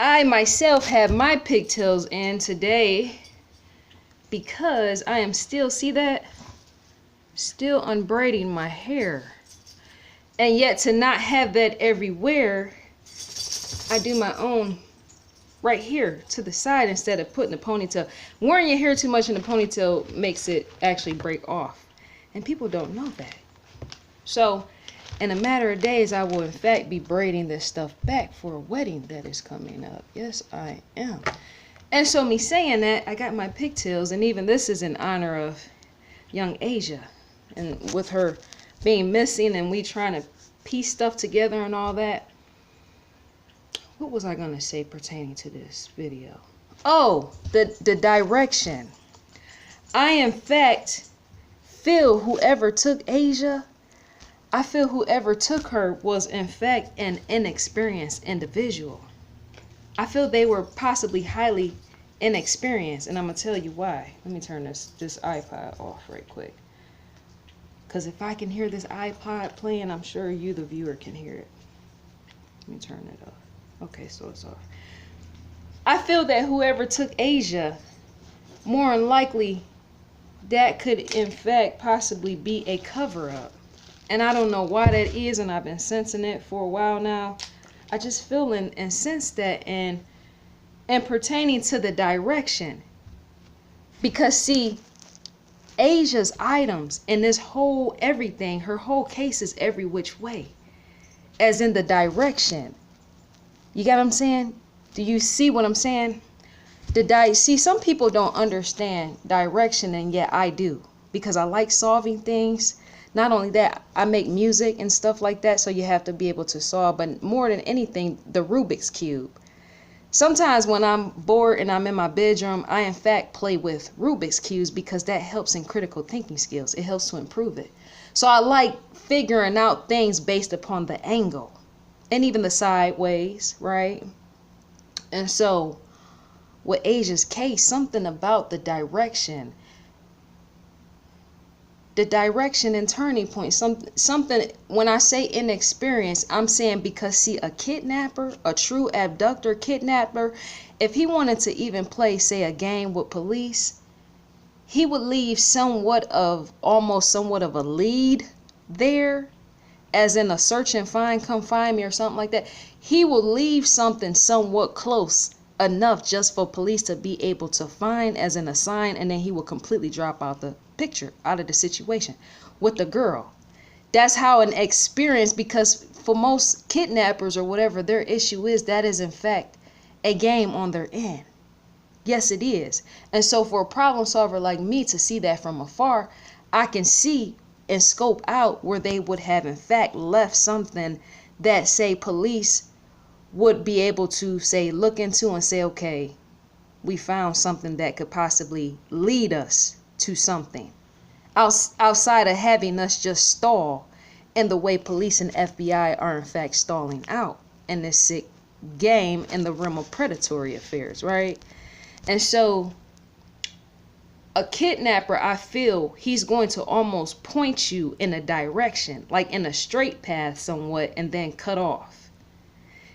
I myself have my pigtails in today because I am still, see that? Still unbraiding my hair. And yet to not have that everywhere, I do my own right here to the side instead of putting the ponytail. Wearing your hair too much in the ponytail makes it actually break off. And people don't know that. So in a matter of days, I will in fact be braiding this stuff back for a wedding that is coming up. Yes, I am. And so me saying that, I got my pigtails, and even this is in honor of young Asia. And with her being missing and we trying to piece stuff together and all that. What was I going to say pertaining to this video? Oh, the direction. I in fact feel whoever took Asia, I feel whoever took her was in fact an inexperienced individual. I feel they were possibly highly inexperienced, and I'm going to tell you why. Let me turn this iPod off right quick. Because if I can hear this iPod playing, I'm sure you, the viewer, can hear it. Let me turn it off. Okay, so it's off. I feel that whoever took Asia, more than likely, that could in fact possibly be a cover-up. And I don't know why that is, and I've been sensing it for a while now. I just feel and sense that, and pertaining to the direction. Because see, Asia's items and this whole everything, her whole case is every which way. As in the direction. You got what I'm saying? Do you see what I'm saying? See, some people don't understand direction, and yet I do. Because I like solving things. Not only that, I make music and stuff like that, so you have to be able to solve. But more than anything, the Rubik's Cube. Sometimes when I'm bored and I'm in my bedroom, I in fact play with Rubik's Cubes because that helps in critical thinking skills. It helps to improve it. So I like figuring out things based upon the angle and even the sideways, right? And so with Asia's case, something about the direction and turning point, something, when I say inexperienced, I'm saying because see, a kidnapper, a true abductor kidnapper, if he wanted to even play, say, a game with police, he would leave almost somewhat of a lead there, as in a search and find, come find me or something like that. He will leave something somewhat close enough just for police to be able to find, as in a sign, and then he will completely drop out the picture, out of the situation with the girl. That's how an experience, because for most kidnappers or whatever their issue is, that is in fact a game on their end. Yes, it is. And so for a problem solver like me to see that from afar, I can see and scope out where they would have in fact left something that, say, police would be able to, say, look into and say, okay, we found something that could possibly lead us to something outside of having us just stall in the way police and FBI are in fact stalling out in this sick game in the realm of predatory affairs, right? And so a kidnapper, I feel he's going to almost point you in a direction, like in a straight path somewhat, and then cut off.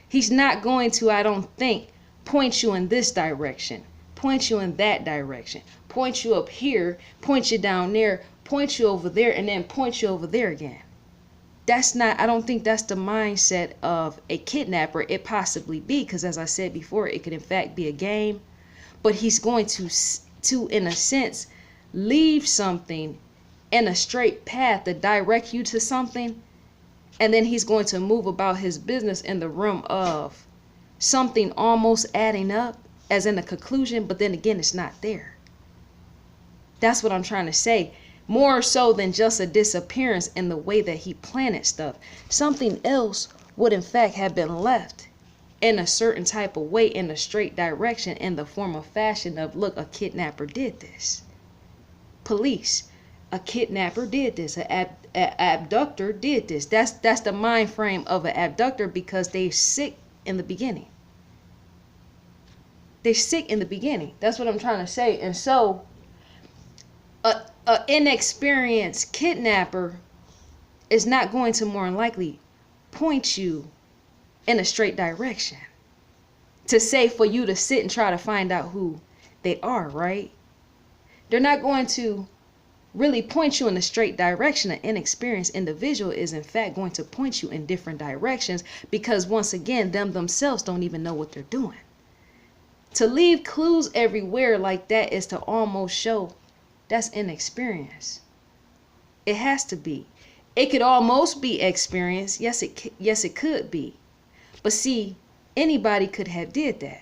He's not going to, I don't think, point you in this direction, point you in that direction, point you up here, point you down there, point you over there, and then point you over there again. That's not, I don't think that's the mindset of a kidnapper. It possibly be, because as I said before, it could in fact be a game, but he's going to in a sense, leave something in a straight path to direct you to something, and then he's going to move about his business in the realm of something almost adding up, as in a conclusion, but then again, it's not there. That's what I'm trying to say. More so than just a disappearance in the way that he planted stuff. Something else would in fact have been left in a certain type of way, in a straight direction, in the form of fashion of, look, a kidnapper did this. Police, a kidnapper did this. An abductor did this. That's the mind frame of an abductor, because they're sick in the beginning. They're sick in the beginning. That's what I'm trying to say. And so a inexperienced kidnapper is not going to more than likely point you in a straight direction. to say for you to sit and try to find out who they are, right? They're not going to really point you in a straight direction. An inexperienced individual is in fact going to point you in different directions, because once again, them themselves don't even know what they're doing. To leave clues everywhere like that is to almost show that's inexperience. It has to be. It could almost be experience. Yes, it could be. But see, anybody could have did that.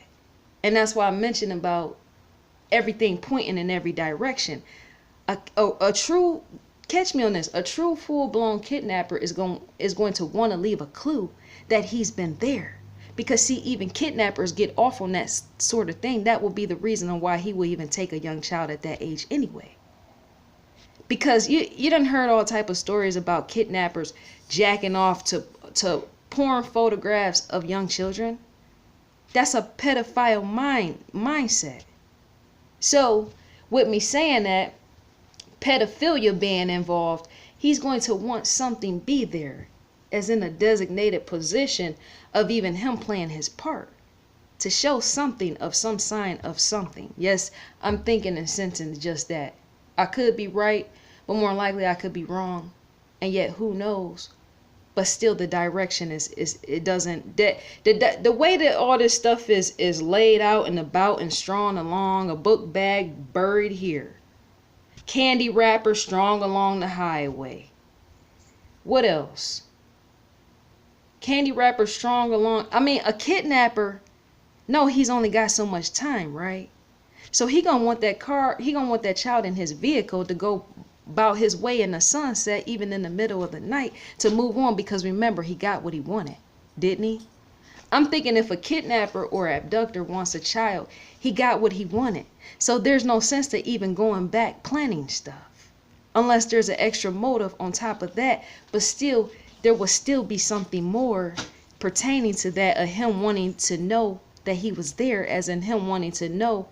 And that's why I mentioned about everything pointing in every direction. A true, catch me on this, a true full-blown kidnapper is going to want to leave a clue that he's been there. Because see, even kidnappers get off on that sort of thing. That will be the reason on why he will even take a young child at that age anyway. Because you done heard all type of stories about kidnappers jacking off to porn photographs of young children. That's a pedophile mindset. So with me saying that, pedophilia being involved, he's going to want something be there, as in a designated position of even him playing his part, to show something of some sign of something. Yes, I'm thinking and sensing just that. I could be right, but more likely I could be wrong. And yet who knows? But still the direction is it doesn't, the way that all this stuff is laid out and about and strewn along, a book bag buried here, candy wrapper strung along the highway. What else? Candy wrapper strung along. I mean, a kidnapper, no, he's only got so much time, right? So he gonna want that car, he gonna want that child in his vehicle to go about his way in the sunset, even in the middle of the night, to move on, because remember, he got what he wanted, didn't he? I'm thinking if a kidnapper or abductor wants a child, he got what he wanted. So there's no sense to even going back planning stuff, unless there's an extra motive on top of that. But still, there will still be something more pertaining to that, of him wanting to know that he was there, as in him wanting to know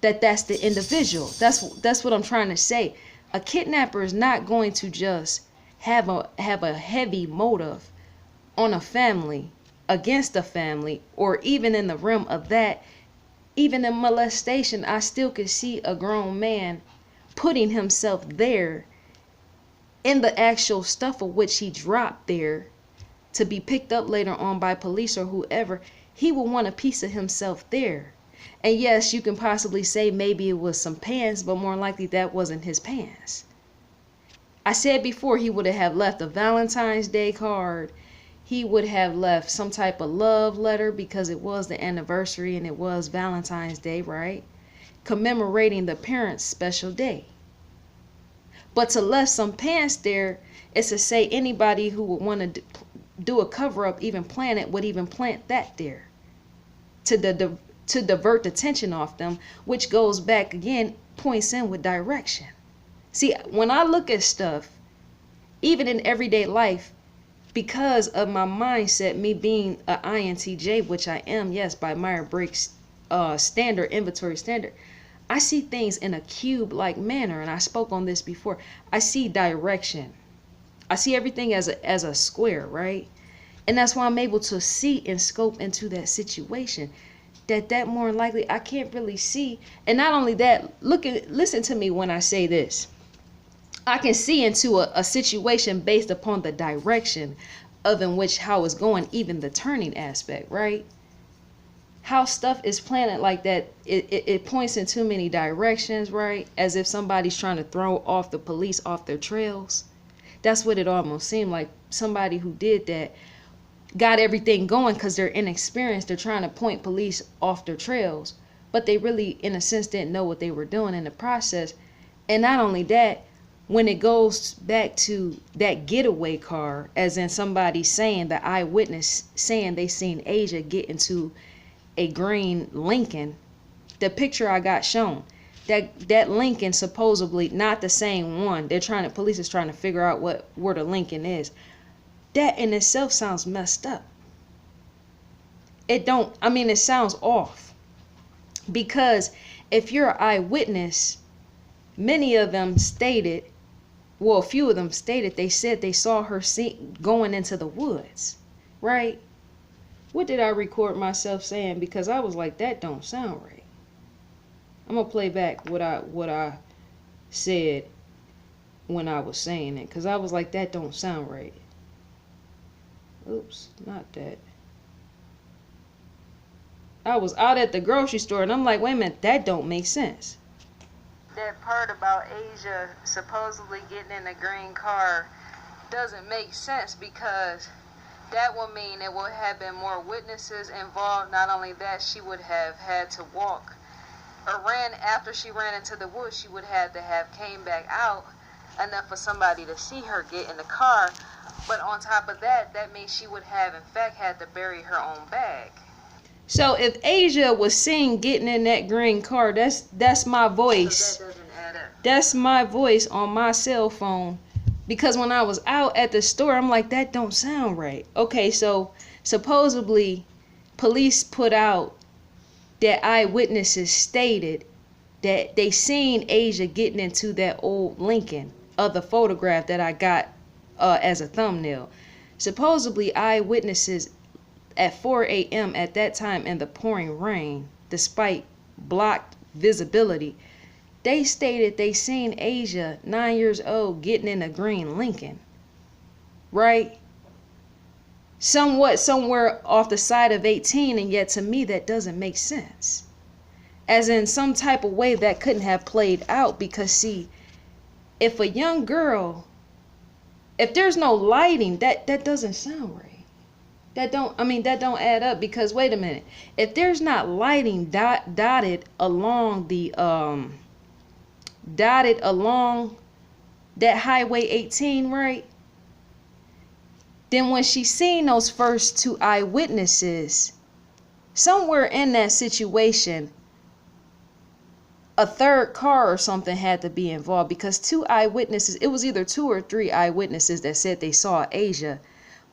that that's the individual. That's what I'm trying to say. A kidnapper is not going to just have a heavy motive on a family, against a family, or even in the realm of that. Even in molestation, I still could see a grown man putting himself there in the actual stuff of which he dropped there to be picked up later on by police or whoever. He will want a piece of himself there. And yes, you can possibly say maybe it was some pants, but more likely that wasn't his pants. I said before, he would have left a Valentine's Day card. He would have left some type of love letter, because it was the anniversary and it was Valentine's Day, right? Commemorating the parents' special day. But to left some pants there is to say anybody who would want to do a cover-up, even plan it, would even plant that there to divert the attention off them, which goes back again, points in with direction. See, when I look at stuff, even in everyday life, because of my mindset, me being an INTJ, which I am, yes, by Myers-Briggs standard, inventory standard, I see things in a cube-like manner, and I spoke on this before. I see direction. I see everything as a square, right? And that's why I'm able to see and scope into that situation. That more likely I can't really see. And not only that, listen to me when I say this. I can see into a situation based upon the direction of in which how it's going, even the turning aspect, right? How stuff is planted like that, it points in too many directions, right? As if somebody's trying to throw off the police off their trails. That's what it almost seemed like. Somebody who did that got everything going because they're inexperienced. They're trying to point police off their trails, but they really, in a sense, didn't know what they were doing in the process. And not only that, when it goes back to that getaway car, as in somebody saying, the eyewitness saying they seen Asia get into a green Lincoln, the picture I got shown, that Lincoln supposedly not the same one. Police is trying to figure out where the Lincoln is. That in itself sounds messed up. It sounds off. Because if you're an eyewitness, many of them stated, well, a few of them stated, they said they saw her going into the woods, right? What did I record myself saying? Because I was like, that don't sound right. I'm gonna play back what I said when I was saying it, because I was like, that don't sound right. Oops, not that. I was out at the grocery store and I'm like, wait a minute, that don't make sense. That part about Asia supposedly getting in a green car doesn't make sense, because that would mean it would have been more witnesses involved. Not only that, she would have had to walk or after she ran into the woods, she would have to have came back out enough for somebody to see her get in the car. But on top of that, that means she would have in fact had to bury her own bag. So if Asia was seen getting in that green car, that's my voice. So that doesn't add up. That's my voice on my cell phone. Because when I was out at the store, I'm like, that don't sound right. Okay, so supposedly police put out that eyewitnesses stated that they seen Asia getting into that old Lincoln of the photograph that I got as a thumbnail. Supposedly eyewitnesses at 4 a.m. at that time in the pouring rain, despite blocked visibility, they stated they seen Asia, 9 years old, getting in a green Lincoln. Right? Somewhere off the side of 18, and yet to me that doesn't make sense. As in some type of way that couldn't have played out, because see, if a young girl, if there's no lighting, that doesn't sound right. That don't add up, because wait a minute, if there's not lighting dotted along that highway 18, right? Then when she seen those first two eyewitnesses, somewhere in that situation, a third car or something had to be involved, because two eyewitnesses, it was either 2 or 3 eyewitnesses that said they saw Asia.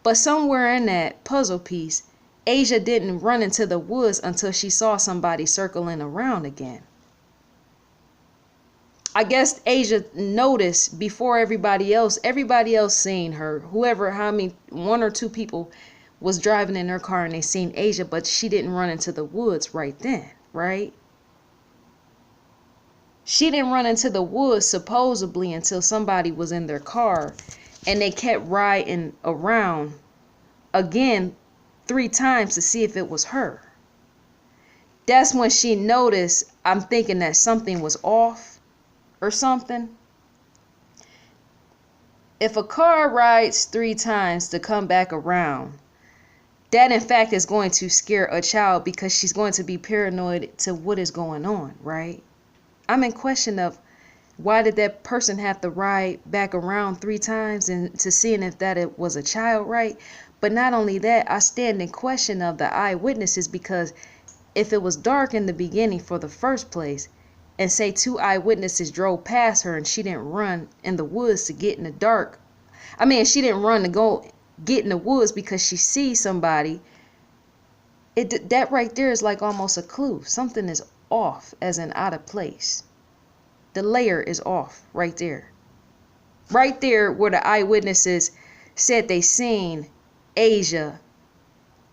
But somewhere in that puzzle piece, Asia didn't run into the woods until she saw somebody circling around again. I guess Asia noticed before everybody else seen her. One or two people was driving in her car and they seen Asia, but she didn't run into the woods right then, right? She didn't run into the woods supposedly until somebody was in their car, and they kept riding around again 3 times to see if it was her. That's when she noticed, I'm thinking that something was off or something. If a car rides 3 times to come back around, that in fact is going to scare a child, because she's going to be paranoid to what is going on, right? I'm in question of, why did that person have to ride back around 3 times and to seeing if that it was a child, right? But not only that, I stand in question of the eyewitnesses, because if it was dark in the beginning for the first place, and say 2 eyewitnesses drove past her and she didn't run in the woods to get in the dark. She didn't run to go get in the woods because she sees somebody. That right there is like almost a clue. Something is off, as in out of place. The layer is off right there. Right there where the eyewitnesses said they seen Asia,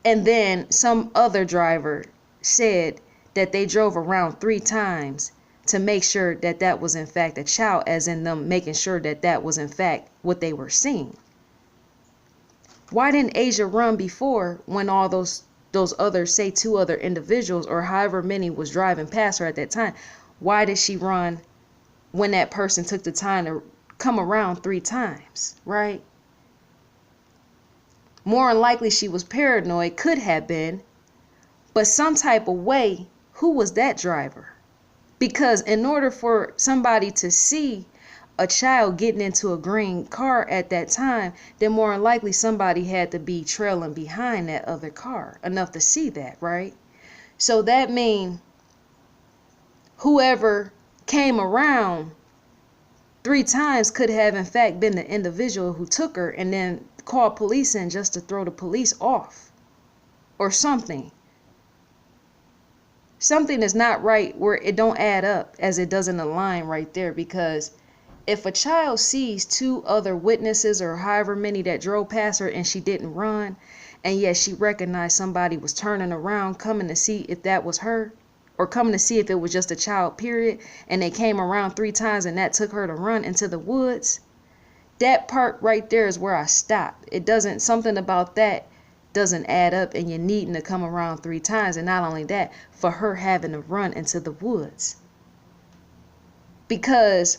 and then some other driver said that they drove around 3 times to make sure that that was in fact a child, as in them making sure that that was in fact what they were seeing. Why didn't Asia run before, when all those others, say 2 other individuals or however many was driving past her at that time? Why did she run when that person took the time to come around 3 times, right? More than likely she was paranoid, could have been, but some type of way, who was that driver? Because in order for somebody to see a child getting into a green car at that time, then more than likely somebody had to be trailing behind that other car enough to see that, right? So that means whoever came around 3 times could have in fact been the individual who took her and then called police in just to throw the police off or something. Something is not right where it don't add up, as it doesn't align right there, because if a child sees 2 other witnesses or however many that drove past her and she didn't run, and yet she recognized somebody was turning around, coming to see if that was her, or coming to see if it was just a child, period, and they came around 3 times and that took her to run into the woods. That part right there is where I stopped. It doesn't, something about that doesn't add up, and you're needing to come around 3 times, and not only that, for her having to run into the woods. Because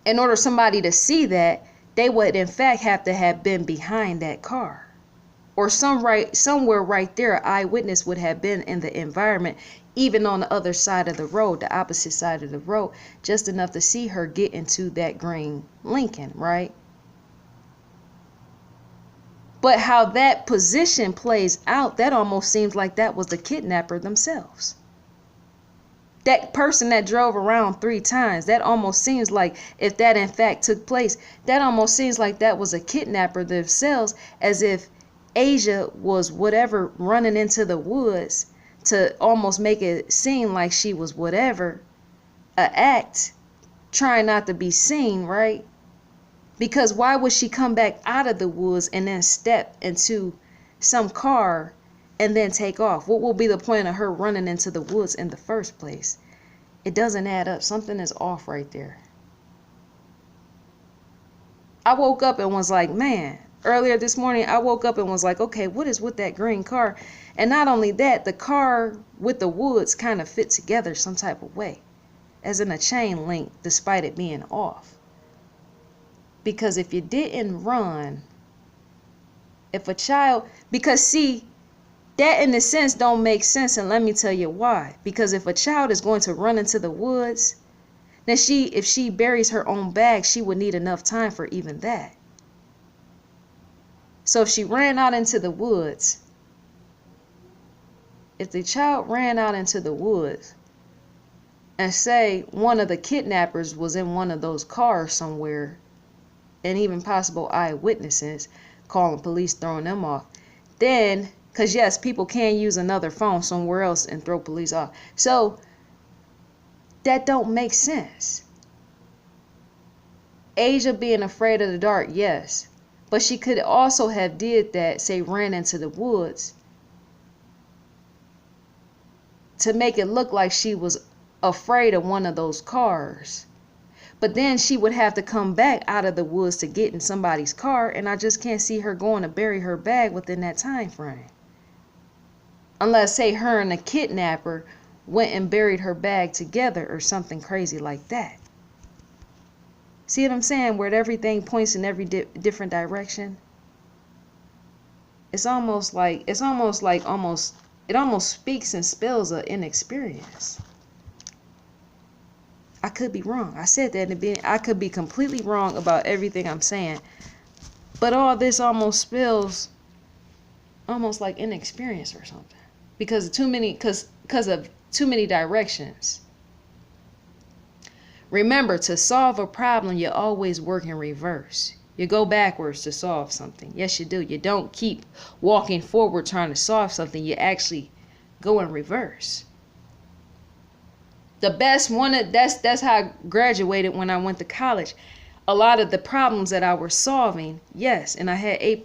in order somebody to see that, they would in fact have to have been behind that car. Or somewhere right there, an eyewitness would have been in the environment, even on the other side of the road, the opposite side of the road, just enough to see her get into that green Lincoln, right? But how that position plays out, that almost seems like that was the kidnapper themselves. That person that drove around 3 times, that almost seems like, if that in fact took place, that almost seems like that was a kidnapper themselves, as if Asia was whatever running into the woods to almost make it seem like she was whatever, a act, trying not to be seen, right? Because why would she come back out of the woods and then step into some car and then take off? What will be the point of her running into the woods in the first place? It doesn't add up. Something is off right there. I woke up and was like, man, earlier this morning, I woke up and was like, okay, what is with that green car? And not only that, the car with the woods kind of fit together some type of way, as in a chain link, despite it being off. Because if you didn't run, if a child, because see, that in a sense don't make sense, and let me tell you why. Because if a child is going to run into the woods, then if she buries her own bag, she would need enough time for even that. So if she ran out into the woods, if the child ran out into the woods, and say one of the kidnappers was in one of those cars somewhere, and even possible eyewitnesses calling police, throwing them off, then, because yes, people can use another phone somewhere else and throw police off. So that don't make sense. Asia being afraid of the dark, yes, but she could also have did that, say ran into the woods, to make it look like she was afraid of one of those cars. But then she would have to come back out of the woods to get in somebody's car, and I just can't see her going to bury her bag within that time frame. Unless, say, her and the kidnapper went and buried her bag together or something crazy like that. See what I'm saying? Where everything points in every different direction. It almost speaks and spells of inexperience. I could be wrong. I said that in the beginning. I could be completely wrong about everything I'm saying. But all this almost spells almost like inexperience or something. Because of too many directions. Remember, to solve a problem, you always work in reverse. You go backwards to solve something. Yes, you do. You don't keep walking forward trying to solve something. You actually go in reverse. The best one, that's how I graduated when I went to college. A lot of the problems that I was solving, yes, and I had A+.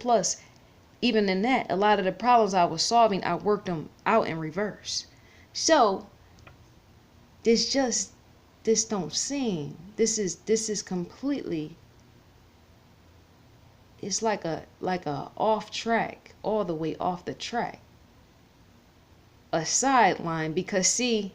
Even in that, a lot of the problems I was solving, I worked them out in reverse. So this don't seem, this is completely, it's like a off track, all the way off the track, a sideline. Because see,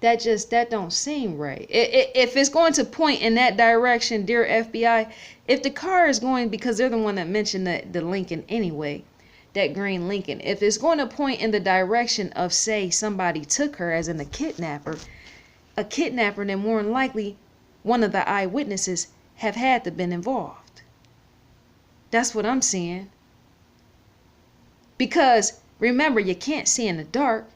that don't seem right. If it's going to point in that direction, dear FBI, if the car is going, because they're the one that mentioned the Lincoln anyway, that green Lincoln, if it's going to point in the direction of, say, somebody took her, as in a kidnapper, then more than likely one of the eyewitnesses have had to been involved. That's what I'm seeing. Because remember, you can't see in the dark.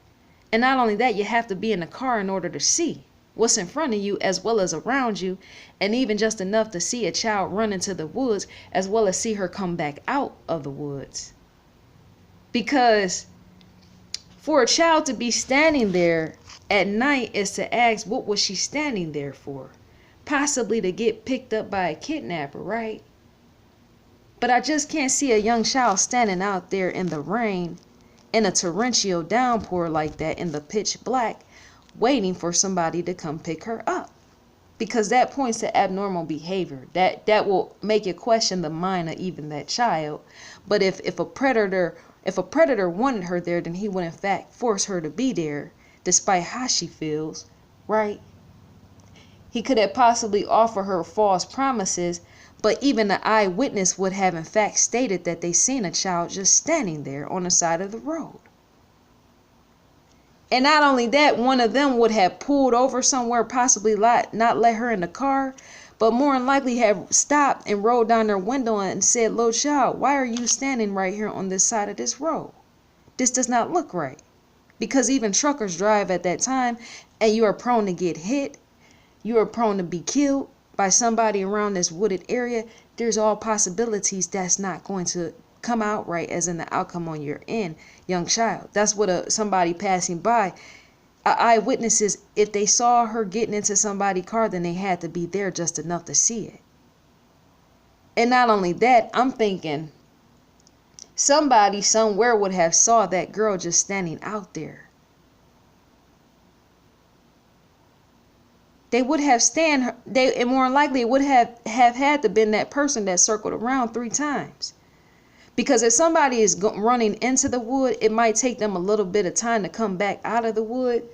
And not only that, you have to be in the car in order to see what's in front of you as well as around you, and even just enough to see a child run into the woods as well as see her come back out of the woods. Because for a child to be standing there at night is to ask, what was she standing there for? Possibly to get picked up by a kidnapper, right? But I just can't see a young child standing out there in the rain, in a torrential downpour like that, in the pitch black, waiting for somebody to come pick her up. Because that points to abnormal behavior. That will make you question the mind of even that child. But if a predator wanted her there, then he would in fact force her to be there, despite how she feels, right? He could have possibly offered her false promises, but even the eyewitness would have in fact stated that they seen a child just standing there on the side of the road. And not only that, one of them would have pulled over somewhere, possibly not let her in the car, but more than likely have stopped and rolled down their window and said, "Little child, why are you standing right here on this side of this road? This does not look right." Because even truckers drive at that time, and you are prone to get hit. You are prone to be killed by somebody around this wooded area. There's all possibilities that's not going to come out right, as in the outcome on your end, young child. That's what somebody passing by, eyewitnesses, if they saw her getting into somebody's car, then they had to be there just enough to see it. And not only that, I'm thinking somebody somewhere would have saw that girl just standing out there. They would have and more than likely it would have had to been that person that circled around 3 times. Because if somebody is running into the wood, it might take them a little bit of time to come back out of the wood.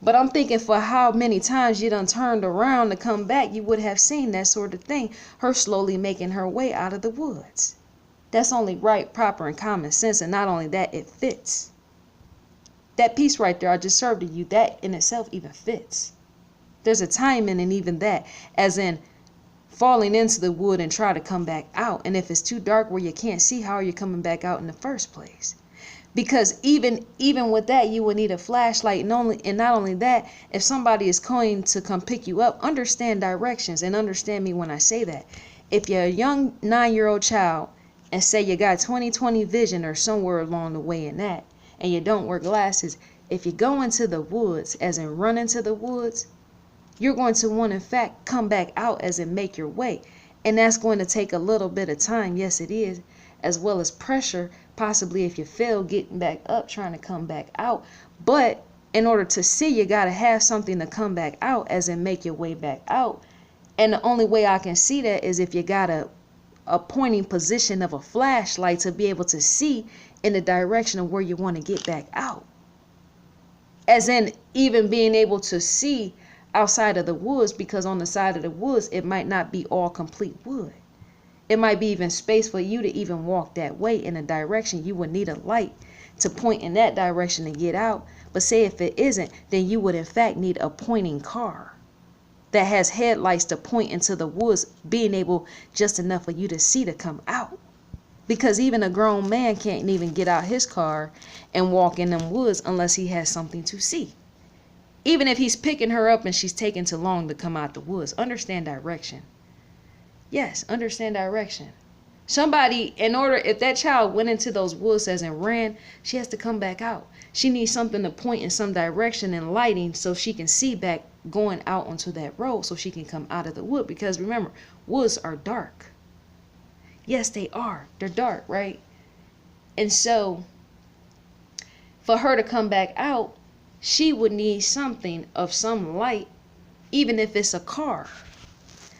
But I'm thinking for how many times you done turned around to come back, you would have seen that sort of thing. Her slowly making her way out of the woods. That's only right, proper, and common sense. And not only that, it fits. That piece right there I just served to you, that in itself even fits. There's a timing in even that, as in falling into the wood and try to come back out. And if it's too dark where you can't see, how are you coming back out in the first place? Because even with that, you would need a flashlight. And not only that, if somebody is going to come pick you up, understand directions. And understand me when I say that. If you're a young 9-year-old child and say you got 20/20 vision or somewhere along the way in that, and you don't wear glasses, if you go into the woods, as in run into the woods, you're going to want, in fact, come back out, as in make your way. And that's going to take a little bit of time. Yes, it is. As well as pressure, possibly if you fail, getting back up, trying to come back out. But in order to see, you got to have something to come back out, as in make your way back out. And the only way I can see that is if you got a pointing position of a flashlight to be able to see in the direction of where you want to get back out. As in even being able to see outside of the woods, because on the side of the woods, it might not be all complete wood. It might be even space for you to even walk that way in a direction. You would need a light to point in that direction to get out. But say if it isn't, then you would in fact need a pointing car that has headlights to point into the woods, being able just enough for you to see to come out. Because even a grown man can't even get out his car and walk in them woods unless he has something to see. Even if he's picking her up and she's taking too long to come out the woods. Understand direction. Yes, understand direction. Somebody, if that child went into those woods as in ran, she has to come back out. She needs something to point in some direction and lighting so she can see back going out onto that road so she can come out of the wood. Because remember, woods are dark. Yes, they are. They're dark, right? And so for her to come back out, she would need something of some light, even if it's a car.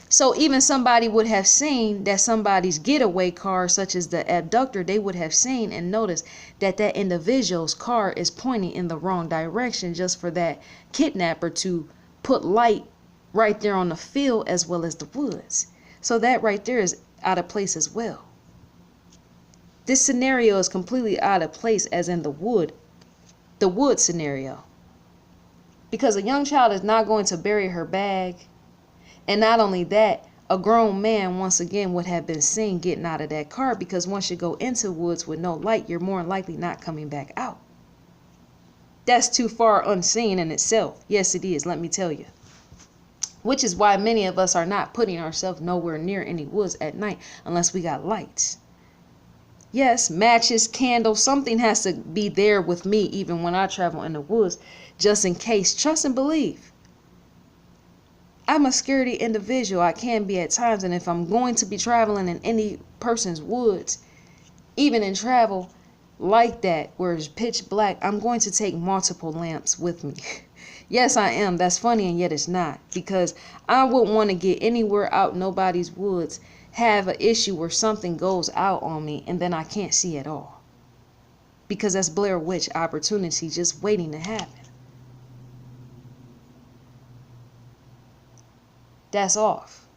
So even somebody would have seen that somebody's getaway car, such as the abductor, they would have seen and noticed that that individual's car is pointing in the wrong direction, just for that kidnapper to put light right there on the field as well as the woods. So that right there is out of place as well. This scenario is completely out of place, as in the wood scenario. Because a young child is not going to bury her bag. And not only that, a grown man once again would have been seen getting out of that car, because once you go into woods with no light, you're more likely not coming back out. That's too far unseen in itself. Yes, it is, let me tell you. Which is why many of us are not putting ourselves nowhere near any woods at night unless we got lights. Yes, matches, candles, something has to be there with me even when I travel in the woods, just in case. Trust and believe. I'm a scaredy individual. I can be at times. And if I'm going to be traveling in any person's woods, even in travel like that, where it's pitch black, I'm going to take multiple lamps with me. Yes, I am. That's funny, and yet it's not. Because I wouldn't want to get anywhere out nobody's woods, have an issue where something goes out on me, and then I can't see at all. Because that's Blair Witch opportunity just waiting to happen. That's off.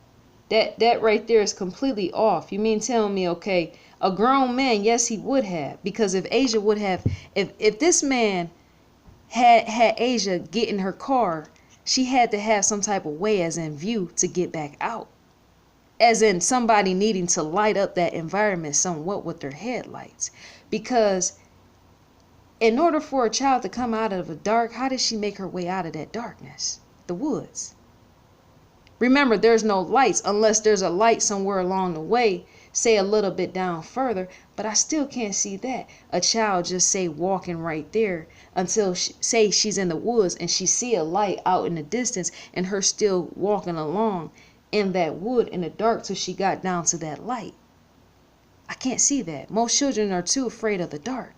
That right there is completely off. You mean telling me, okay, a grown man, yes, he would have. Because if Asia would have, if this man had Asia get in her car, she had to have some type of way, as in view, to get back out. As in somebody needing to light up that environment somewhat with their headlights. Because in order for a child to come out of the dark, how did she make her way out of that darkness? The woods. Remember, there's no lights unless there's a light somewhere along the way, say a little bit down further, but I still can't see that. A child just say walking right there until say she's in the woods and she see a light out in the distance and her still walking along in that wood in the dark till she got down to that light. I can't see that. Most children are too afraid of the dark.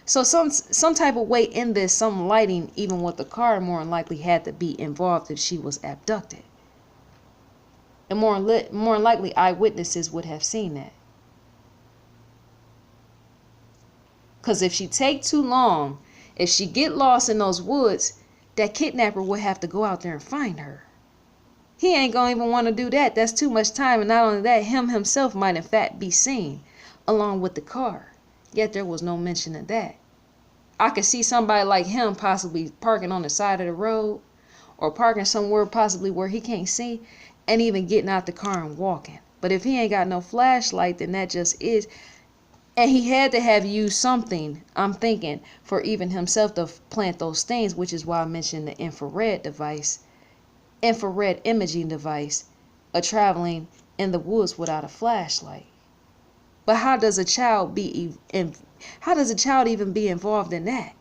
So some type of way in this, some lighting, even with the car, more than likely had to be involved if she was abducted. And more likely eyewitnesses would have seen that. Because if she take too long, if she get lost in those woods, that kidnapper would have to go out there and find her. He ain't gonna even want to do that. That's too much time. And not only that, him himself might in fact be seen along with the car. Yet there was no mention of that. I could see somebody like him possibly parking on the side of the road or parking somewhere possibly where he can't see, and even getting out the car and walking. But if he ain't got no flashlight, then that just is. And he had to have used something, I'm thinking, for even himself to plant those things, which is why I mentioned the infrared imaging device, of traveling in the woods without a flashlight. But how does a child even be involved in that?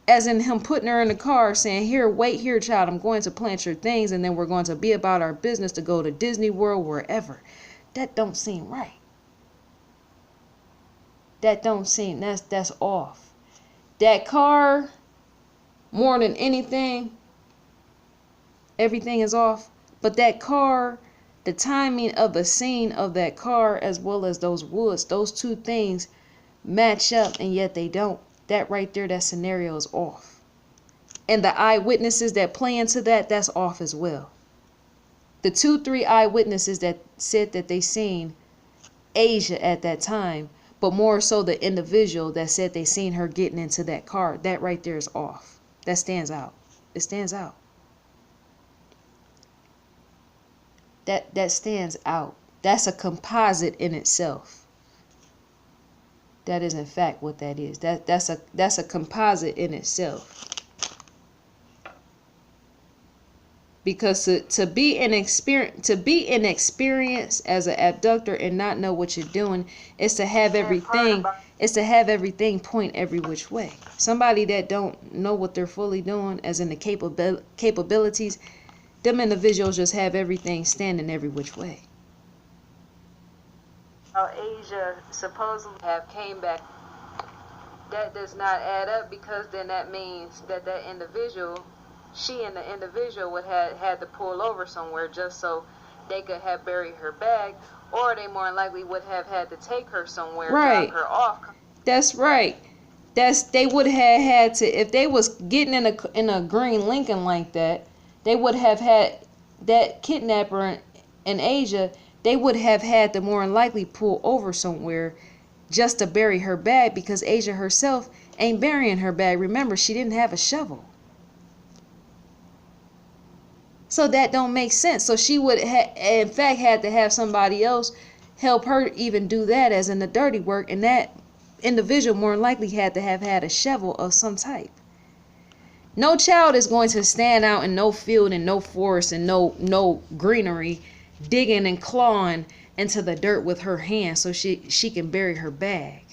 As in him putting her in the car saying, here, wait here, child, I'm going to plant your things and then we're going to be about our business to go to Disney World, wherever. That don't seem right. That don't seem, that's off. That car, more than anything, everything is off. But that car, the timing of the scene of that car as well as those woods, those two things match up and yet they don't. That right there, that scenario is off. And the eyewitnesses that play into that, that's off as well. The 2-3 eyewitnesses that said that they seen Asia at that time, but more so the individual that said they seen her getting into that car, that right there is off. That stands out. It stands out. That stands out. That's a composite in itself. That is in fact what that is. That's a composite in itself. Because to be inexperienced as an abductor and not know what you're doing is to have everything point every which way. Somebody that don't know what they're fully doing, as in the capabilities, them individuals just have everything standing every which way. Asia supposedly have came back. That does not add up, because then that means that individual, she and the individual would have had to pull over somewhere just so they could have buried her bag, or they more likely would have had to take her somewhere, right, drop her off. That's right. They would have had to, if they was getting in a green Lincoln like that, they would have had that kidnapper in Asia. They would have had to more than likely pull over somewhere just to bury her bag, because Asia herself ain't burying her bag. Remember, she didn't have a shovel. So that don't make sense. So she would in fact had to have somebody else help her even do that, as in the dirty work, and that individual more than likely had to have had a shovel of some type. No child is going to stand out in no field and no forest and no greenery digging and clawing into the dirt with her hands so she can bury her bag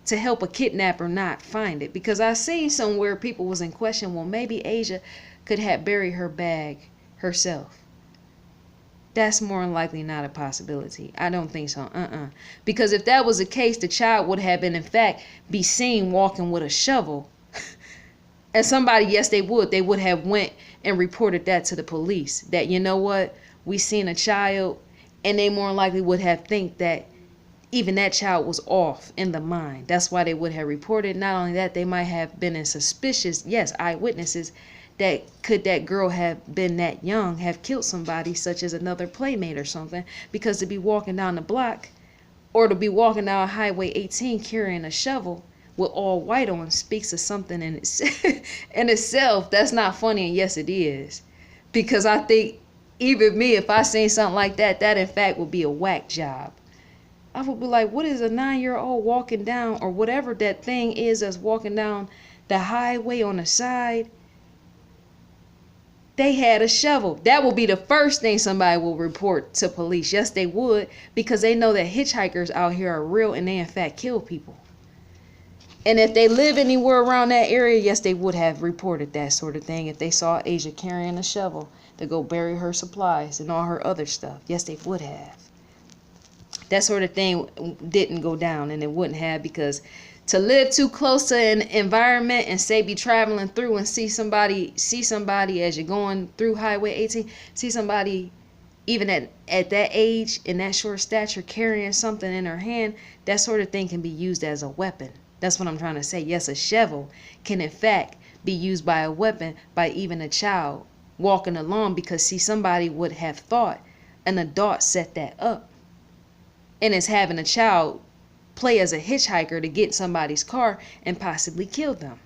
to help a kidnapper not find it. Because I see somewhere people was in question, well, maybe Asia could have buried her bag herself. That's more than likely not a possibility. I don't think so. Because if that was the case, the child would have been, in fact, be seen walking with a shovel. And somebody, yes, they would have went and reported that to the police. That, you know what, we seen a child, and they more than likely would have think that even that child was off in the mind. That's why they would have reported. Not only that, they might have been in suspicious, yes, eyewitnesses, that could that girl have been that young, have killed somebody, such as another playmate or something, because to be walking down the block or to be walking down Highway 18 carrying a shovel with all white on speaks of something in itself that's not funny. And yes, it is, because I think even me, if I seen something like that, that in fact would be a whack job. I would be like, what is a 9-year-old walking down, or whatever that thing is that's walking down the highway on the side? They had a shovel. That will be the first thing somebody will report to police. Yes, they would, because they know that hitchhikers out here are real and they in fact kill people. And if they live anywhere around that area, yes, they would have reported that sort of thing if they saw Asia carrying a shovel to go bury her supplies and all her other stuff. Yes, they would have. That sort of thing didn't go down, and it wouldn't have, because to live too close to an environment and say be traveling through and see somebody as you're going through Highway 18, see somebody even at that age, in that short stature, carrying something in her hand, that sort of thing can be used as a weapon. That's what I'm trying to say. Yes, a shovel can in fact be used by a weapon by even a child walking along, because see, somebody would have thought an adult set that up and is having a child play as a hitchhiker to get somebody's car and possibly kill them.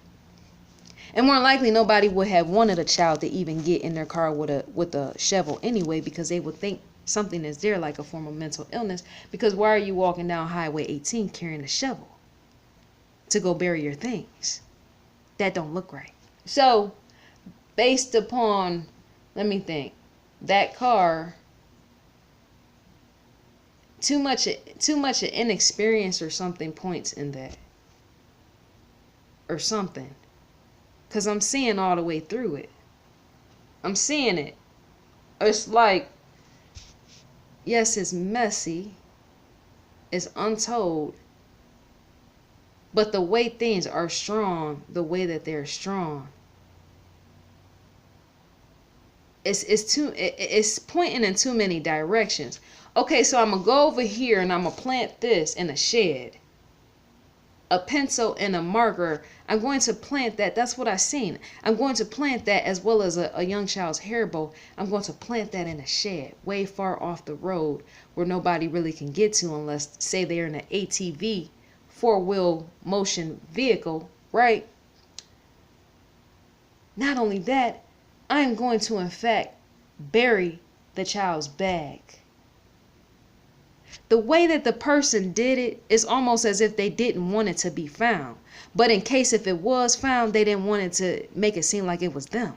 And more likely nobody would have wanted a child to even get in their car with a shovel anyway, because they would think something is there, like a form of mental illness. Because why are you walking down Highway 18 carrying a shovel? To go bury your things. That don't look right. So based upon, let me think, that car, too much inexperience or something points in that, or something, because I'm seeing all the way through it. I'm seeing it. It's like, yes, it's messy, it's untold, but the way things are strong, the way that they're strong, it's pointing in too many directions. Okay, so I'm going to go over here and I'm going to plant this in a shed. A pencil and a marker. I'm going to plant that. That's what I seen. I'm going to plant that, as well as a young child's hair bow. I'm going to plant that in a shed way far off the road where nobody really can get to, unless, say, they're in an ATV, four-wheel motion vehicle, right? Not only that, I am going to, in fact, bury the child's bag. The way that the person did it is almost as if they didn't want it to be found. But in case if it was found, they didn't want it to make it seem like it was them.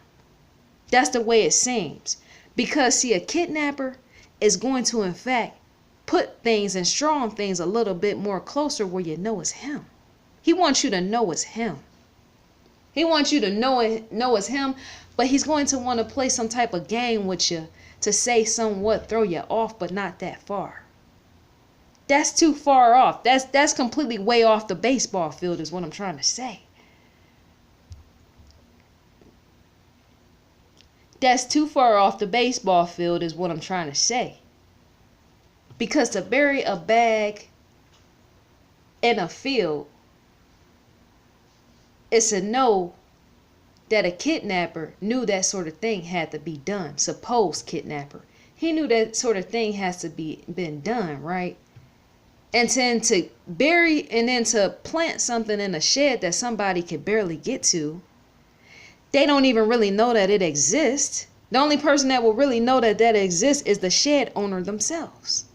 That's the way it seems. Because, see, a kidnapper is going to, in fact, put things and strong things a little bit more closer where you know it's him. He wants you to know it's him. He wants you to know it's him, but he's going to want to play some type of game with you to say somewhat throw you off, but not that far. That's too far off. That's completely way off the baseball field is what I'm trying to say. That's too far off the baseball field is what I'm trying to say. Because to bury a bag in a field is to know that a kidnapper knew that sort of thing had to be done. Supposed kidnapper. He knew that sort of thing has to be been done, right? And then to bury and then to plant something in a shed that somebody could barely get to. They don't even really know that it exists. The only person that will really know that that exists is the shed owner themselves.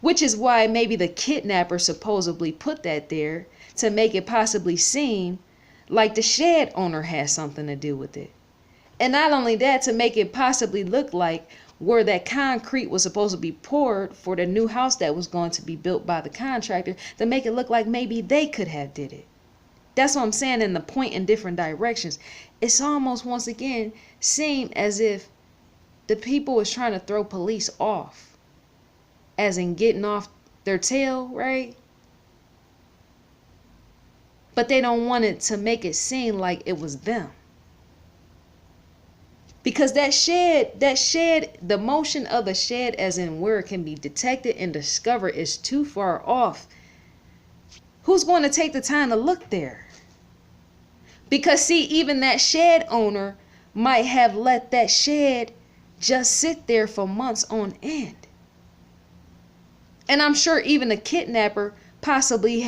Which is why maybe the kidnapper supposedly put that there to make it possibly seem like the shed owner has something to do with it. And not only that, to make it possibly look like where that concrete was supposed to be poured for the new house that was going to be built by the contractor, to make it look like maybe they could have did it. That's what I'm saying, in the point in different directions. It's almost, once again, seem as if the people is trying to throw police off, as in getting off their tail, right? But they don't want it to make it seem like it was them. Because that shed, the motion of the shed, as in where it can be detected and discovered, is too far off. Who's going to take the time to look there? Because see, even that shed owner might have let that shed just sit there for months on end. And I'm sure even the kidnapper possibly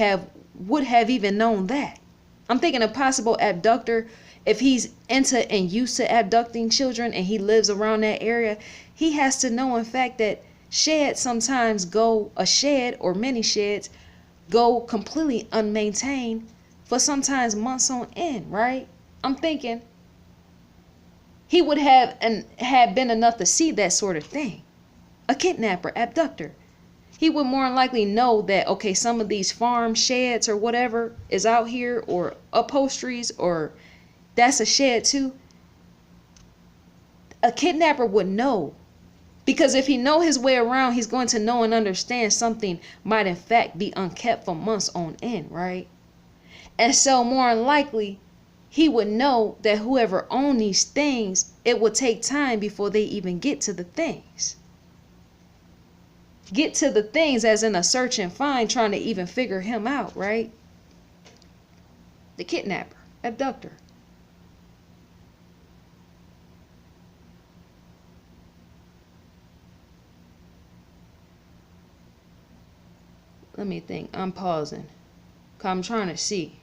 would have even known that. I'm thinking a possible abductor, if he's into and used to abducting children and he lives around that area, he has to know, in fact, that sheds sometimes go, a shed or many sheds go completely unmaintained for sometimes months on end, right? I'm thinking he would have been enough to see that sort of thing. A kidnapper, abductor. He would more than likely know that, okay, some of these farm sheds or whatever is out here, or upholsteries, or that's a shed too. A kidnapper would know, because if he know his way around, he's going to know and understand something might in fact be unkept for months on end, right? And so more than likely, he would know that whoever owned these things, it would take time before they even get to the things. Get to the things as in a search and find, trying to even figure him out, right? The kidnapper, abductor. Let me think. I'm pausing, 'cause I'm trying to see.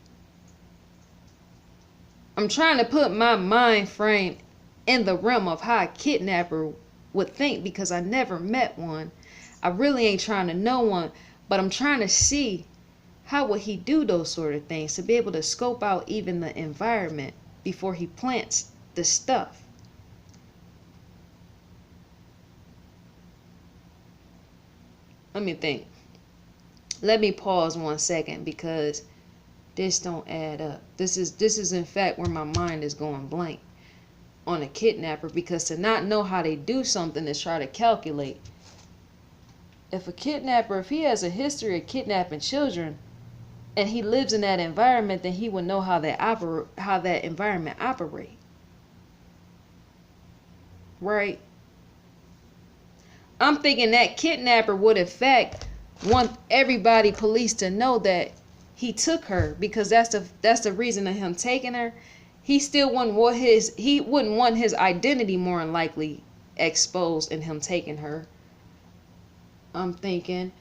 I'm trying to put my mind frame in the realm of how a kidnapper would think, because I never met one. I really ain't trying to know one, but I'm trying to see how would he do those sort of things, to be able to scope out even the environment before he plants the stuff. Let me think. Let me pause 1 second, because this don't add up. This is in fact where my mind is going blank on a kidnapper, because to not know how they do something is try to calculate. If a kidnapper, if he has a history of kidnapping children and he lives in that environment, then he would know how that environment operate. Right? I'm thinking that kidnapper would in fact want everybody, police, to know that he took her, because that's the reason of him taking her. He still wouldn't want his identity more than likely exposed in him taking her. I'm thinking,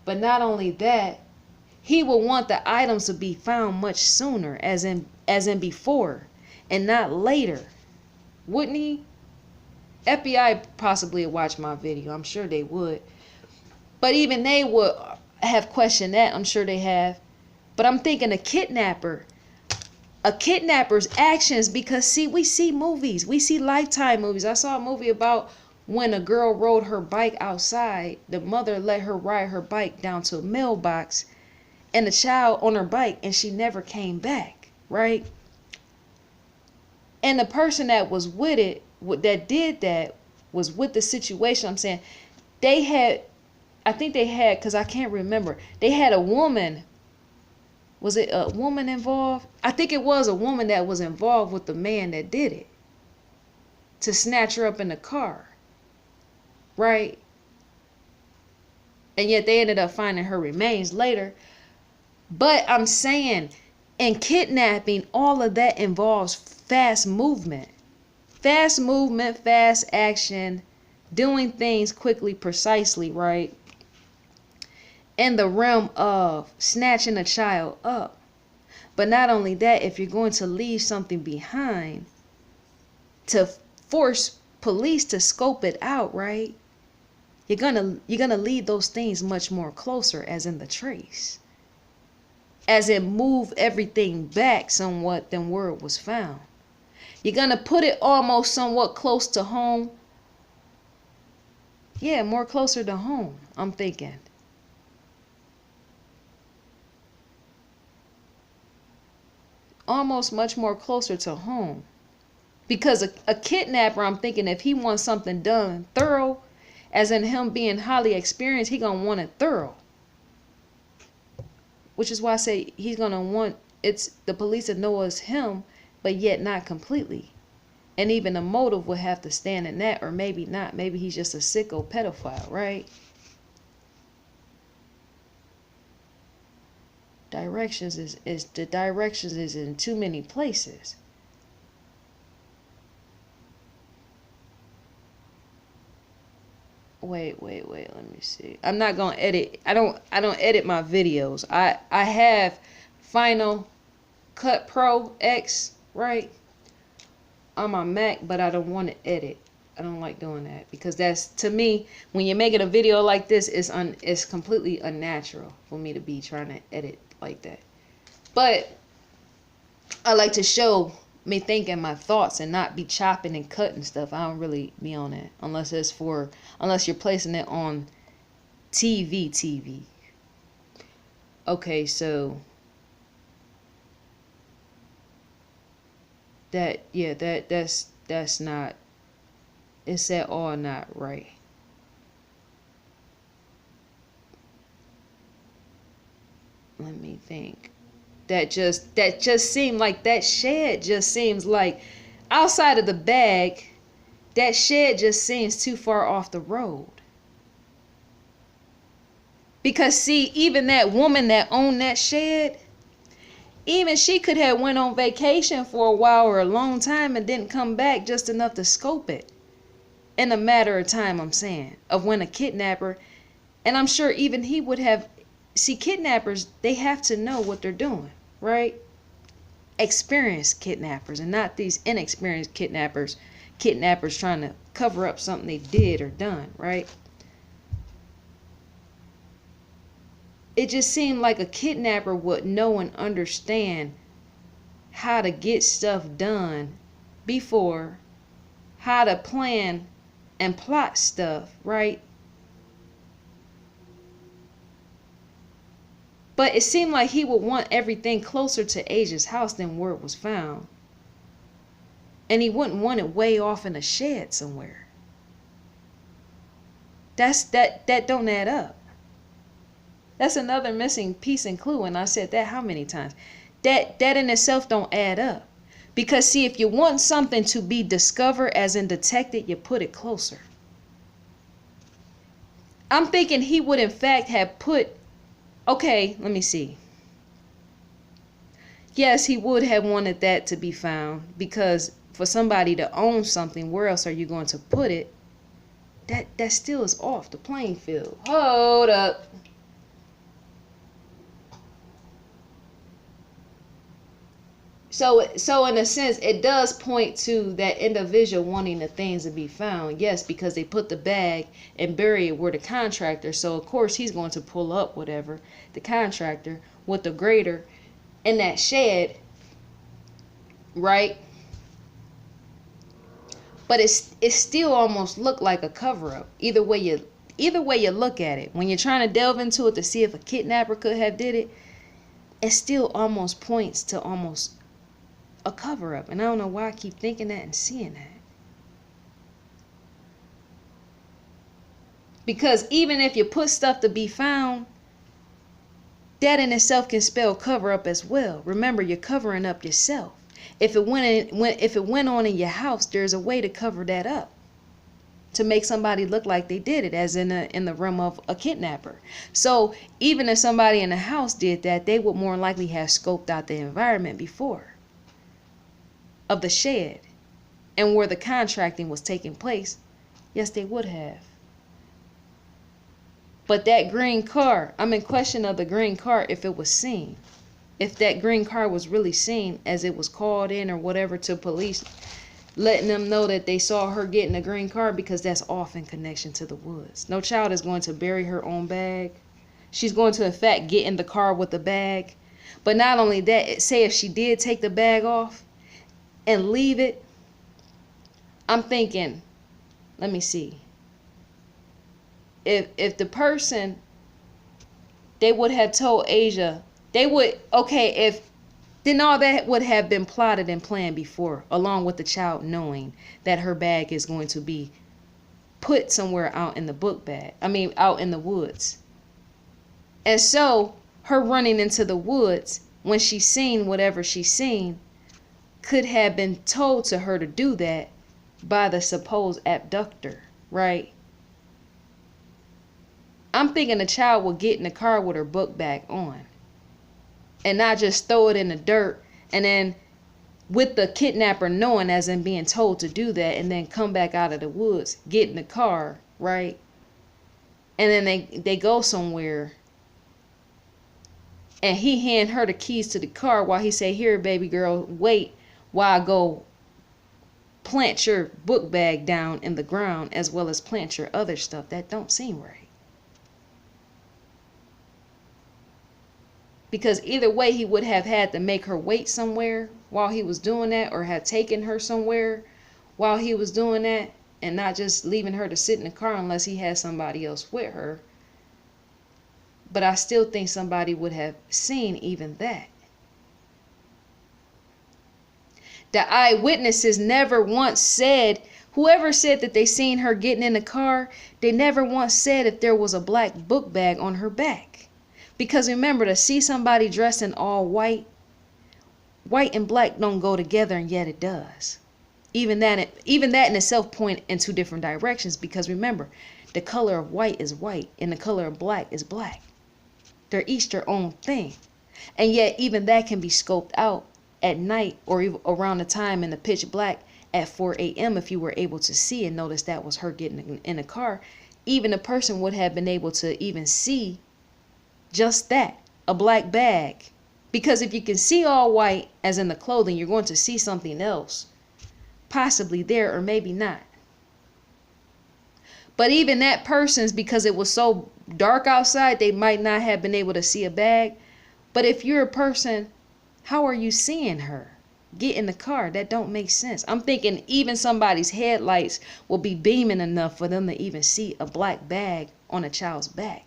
but not only that, he would want the items to be found much sooner, as in before, and not later, wouldn't he? FBI possibly would watch my video. I'm sure they would, but even they would have questioned that. I'm sure they have. But I'm thinking a kidnapper's actions, because see, we see movies, we see Lifetime movies. I saw a movie about when a girl rode her bike outside. The mother let her ride her bike down to a mailbox, and the child on her bike, and she never came back, right? And the person that was with it, that did that, was with the situation. I'm saying they had, I think they had, because I can't remember, they had a woman. Was it a woman involved? I think it was a woman that was involved with the man that did it, to snatch her up in the car, right? And yet they ended up finding her remains later. But I'm saying, in kidnapping, all of that involves fast movement, fast action, doing things quickly, precisely, right? In the realm of snatching a child up. But not only that, if you're going to leave something behind, to force police to scope it out, right? You're gonna leave those things much more closer, as in the trace, as in move everything back somewhat than where it was found. You're gonna put it almost somewhat close to home. Yeah, more closer to home, I'm thinking. Almost much more closer to home. Because a kidnapper, I'm thinking if he wants something done thorough, as in him being highly experienced, he gonna want it thorough. Which is why I say he's gonna want the police to know it's him, but yet not completely. And even the motive would have to stand in that, or maybe not. Maybe he's just a sicko pedophile, right? Directions is the directions is in too many places. Wait, let me see. I'm not gonna edit. I don't edit my videos. I have Final Cut Pro X, right, on my Mac, but I don't want to edit. I don't like doing that because that's, to me, when you're making a video like this, it's completely unnatural for me to be trying to edit like that. But I like to show me thinking my thoughts and not be chopping and cutting stuff. I don't really be on that unless you're placing it on TV. Okay, so that's not, it's at all not right. Let me think. That just seemed like that shed just seems like outside of the bag, that shed just seems too far off the road. Because see, even that woman that owned that shed, even she could have went on vacation for a while or a long time and didn't come back just enough to scope it. In a matter of time, I'm saying, of when a kidnapper, and I'm sure even he would have, see, kidnappers, they have to know what they're doing, right? Experienced kidnappers and not these inexperienced kidnappers trying to cover up something they did or done, right? It just seemed like a kidnapper would know and understand how to get stuff done before, how to plan and plot stuff, right? But it seemed like he would want everything closer to Asia's house than where it was found. And he wouldn't want it way off in a shed somewhere. That don't add up. That's another missing piece and clue, and I said that how many times? That in itself don't add up. Because see, if you want something to be discovered, as in detected, you put it closer. I'm thinking he would in fact have put, okay, let me see. Yes, he would have wanted that to be found, because for somebody to own something, where else are you going to put it? That still is off the playing field. Hold up. So in a sense, it does point to that individual wanting the things to be found. Yes, because they put the bag and bury it where the contractor. So of course he's going to pull up whatever, the contractor, with the grader in that shed, right? But it still almost looked like a cover-up. Either way you look at it, when you're trying to delve into it to see if a kidnapper could have did it, it still almost points to almost a cover-up. And I don't know why I keep thinking that and seeing that. Because even if you put stuff to be found, that in itself can spell cover-up as well. Remember, you're covering up yourself. If it went on in your house, there's a way to cover that up, to make somebody look like they did it, as in the realm of a kidnapper. So even if somebody in the house did that, they would more likely have scoped out the environment before of the shed and where the contracting was taking place. Yes, they would have. But that green car, I'm in question of the green car, if it was seen. If that green car was really seen, as it was called in or whatever to police, letting them know that they saw her getting a green car, because that's off in connection to the woods. No child is going to bury her own bag. She's going to, in fact, get in the car with the bag. But not only that, say if she did take the bag off and leave it, I'm thinking, let me see. If the person, they would have told Asia, they would, okay, then all that would have been plotted and planned before, along with the child knowing that her bag is going to be put somewhere out in the book bag. Out in the woods. And so her running into the woods when she seen whatever she seen could have been told to her to do that by the supposed abductor, right? I'm thinking the child would get in the car with her book bag on and not just throw it in the dirt, and then with the kidnapper knowing, as in being told to do that, and then come back out of the woods, get in the car, right? And then they go somewhere, and he hand her the keys to the car while he say, "Here, baby girl, wait while I go plant your book bag down in the ground, as well as plant your other stuff." That don't seem right. Because either way, he would have had to make her wait somewhere while he was doing that, or have taken her somewhere while he was doing that, and not just leaving her to sit in the car unless he had somebody else with her. But I still think somebody would have seen even that. The eyewitnesses never once said, whoever said that they seen her getting in the car, they never once said if there was a black book bag on her back. Because remember, to see somebody dressed in all white, white and black don't go together, and yet it does. Even that in itself point in two different directions, because remember, the color of white is white and the color of black is black. They're each their own thing. And yet even that can be scoped out at night, or even around the time in the pitch black at 4 a.m. if you were able to see and notice that was her getting in a car. Even a person would have been able to even see just that, a black bag. Because if you can see all white, as in the clothing, you're going to see something else possibly there, or maybe not. But even that person's, because it was so dark outside, they might not have been able to see a bag. But if you're a person, how are you seeing her get in the car? That don't make sense. I'm thinking even somebody's headlights will be beaming enough for them to even see a black bag on a child's back.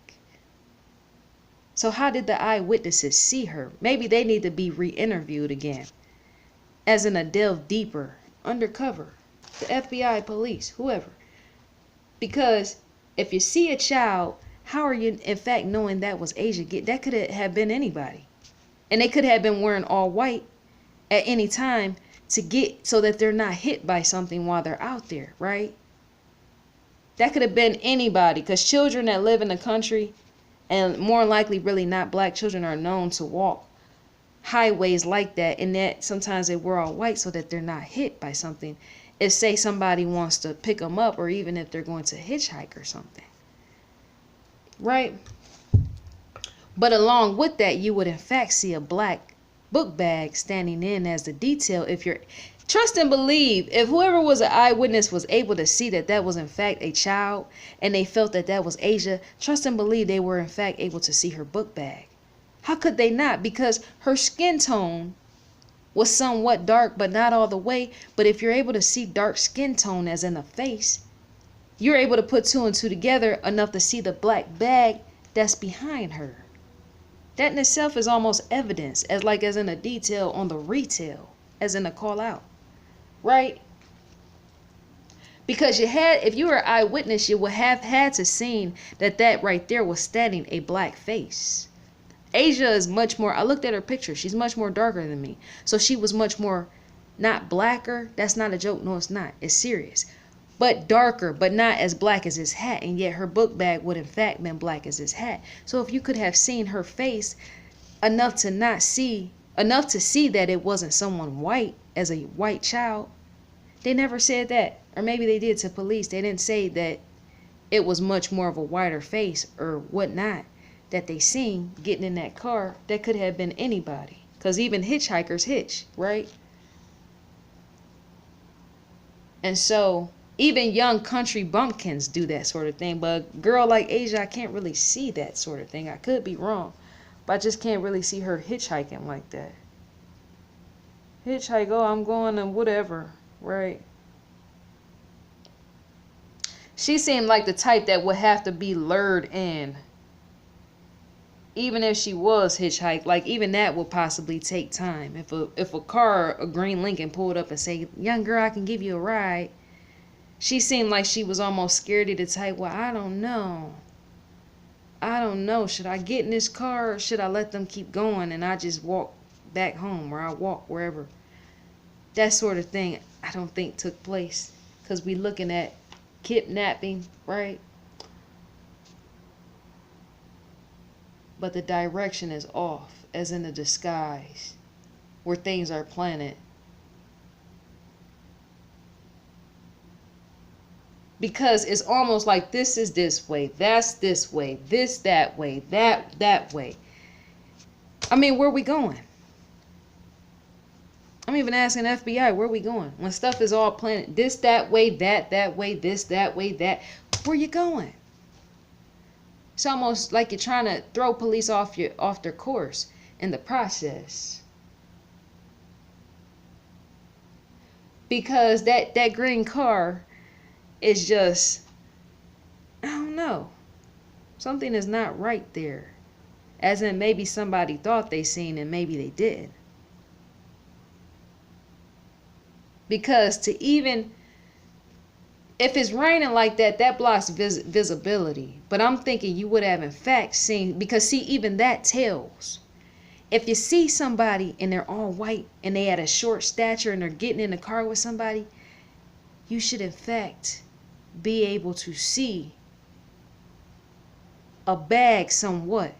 So how did the eyewitnesses see her? Maybe they need to be re-interviewed again, as in a delve deeper, undercover, the FBI, police, whoever. Because if you see a child, how are you in fact knowing that was Asha? That could have been anybody. And they could have been wearing all white at any time to get so that they're not hit by something while they're out there, right? That could have been anybody, because children that live in the country, and more likely really not black children, are known to walk highways like that, and that sometimes they wear all white so that they're not hit by something. If say somebody wants to pick them up, or even if they're going to hitchhike or something, right? But along with that, you would in fact see a black book bag standing in as the detail. If you're trust and believe, if whoever was an eyewitness was able to see that that was in fact a child, and they felt that that was Asha, trust and believe they were in fact able to see her book bag. How could they not? Because her skin tone was somewhat dark, but not all the way. But if you're able to see dark skin tone, as in the face, you're able to put two and two together enough to see the black bag that's behind her. That in itself is almost evidence, as in a detail on the retail, as in a call out, right? Because if you were an eyewitness, you would have had to seen that right there was standing a black face. Asha is much more, I looked at her picture, she's much more darker than me. So she was much more, not blacker, that's not a joke, no it's not, it's serious. But darker, but not as black as his hat, and yet her book bag would in fact been black as his hat. So if you could have seen her face enough to see that it wasn't someone white, as a white child, they never said that. Or maybe they did to police, they didn't say that it was much more of a whiter face or whatnot that they seen getting in that car. That could have been anybody, because even hitchhikers hitch, right? And so even young country bumpkins do that sort of thing. But a girl like Asha, I can't really see that sort of thing. I could be wrong, but I just can't really see her hitchhiking like that. Hitchhike, oh, I'm going to whatever, right? She seemed like the type that would have to be lured in. even if she was hitchhiked, like even that would possibly take time. If a car, a green Lincoln, pulled up and say, "Young girl, I can give you a ride," she seemed like she was almost scared to type, "Well, I don't know. I don't know. Should I get in this car or should I let them keep going and I just walk back home, or I walk wherever?" That sort of thing I don't think took place, because we looking at kidnapping, right? But the direction is off, as in the disguise, where things are planted. Because it's almost like this is this way, that's this way, this that way, that way. I mean, where are we going? I'm even asking FBI, where are we going? When stuff is all planted, this that way, that way, this that way, that, where you going? It's almost like you're trying to throw police off their course in the process. Because that green car is just, I don't know. Something is not right there. As in, maybe somebody thought they seen and maybe they did. Because to even, if it's raining like that, that blocks visibility. But I'm thinking you would have in fact seen, because see, even that tells. If you see somebody and they're all white and they had a short stature and they're getting in the car with somebody, you should in fact be able to see a bag somewhat.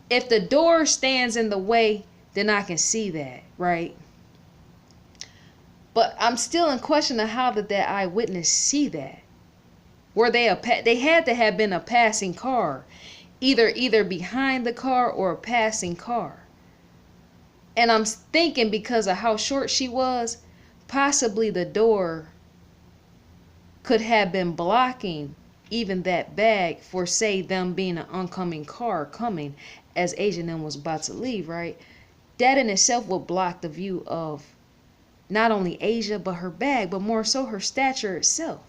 If the door stands in the way, then I can see that, right? But I'm still in question of how did that eyewitness see that? Were they they had to have been a passing car, either behind the car or a passing car. And I'm thinking because of how short she was, possibly the door could have been blocking even that bag for, say, them being an oncoming car coming as Asia and them was about to leave, right? That in itself would block the view of not only Asia, but her bag, but more so her stature itself.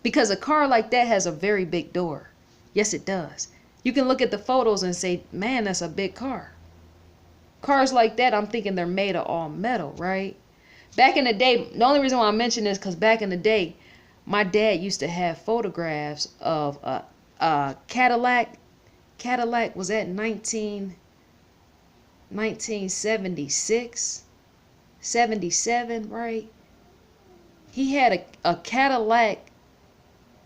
Because a car like that has a very big door. Yes, it does. You can look at the photos and say, man, that's a big car. Cars like that, I'm thinking they're made of all metal, right? Back in the day, the only reason why I mention this, because back in the day, my dad used to have photographs of a Cadillac. Cadillac was at 1976. 77, right? He had a Cadillac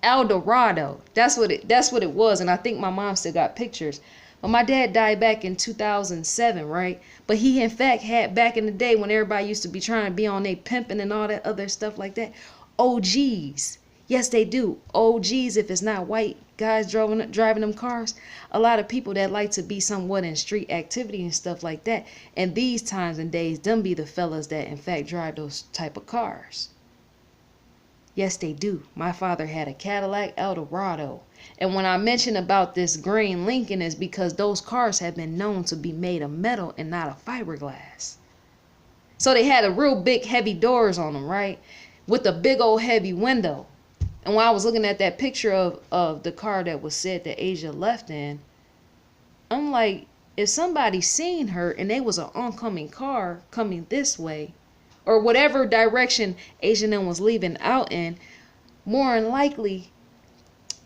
Eldorado. That's what it was. And I think my mom still got pictures. But my dad died back in 2007, right? But he in fact had, back in the day when everybody used to be trying to be on they pimping and all that other stuff like that, OGs. Yes, they do. OGs, if it's not white guys driving them cars, a lot of people that like to be somewhat in street activity and stuff like that. And these times and days, them be the fellas that in fact drive those type of cars. Yes, they do. My father had a Cadillac Eldorado. And when I mention about this green Lincoln is because those cars have been known to be made of metal and not of fiberglass. So they had a real big heavy doors on them, right? With a big old heavy window. And when I was looking at that picture of the car that was said that Asia left in, I'm like, if somebody seen her and they was an oncoming car coming this way, or whatever direction Asia and them was leaving out in, more than likely,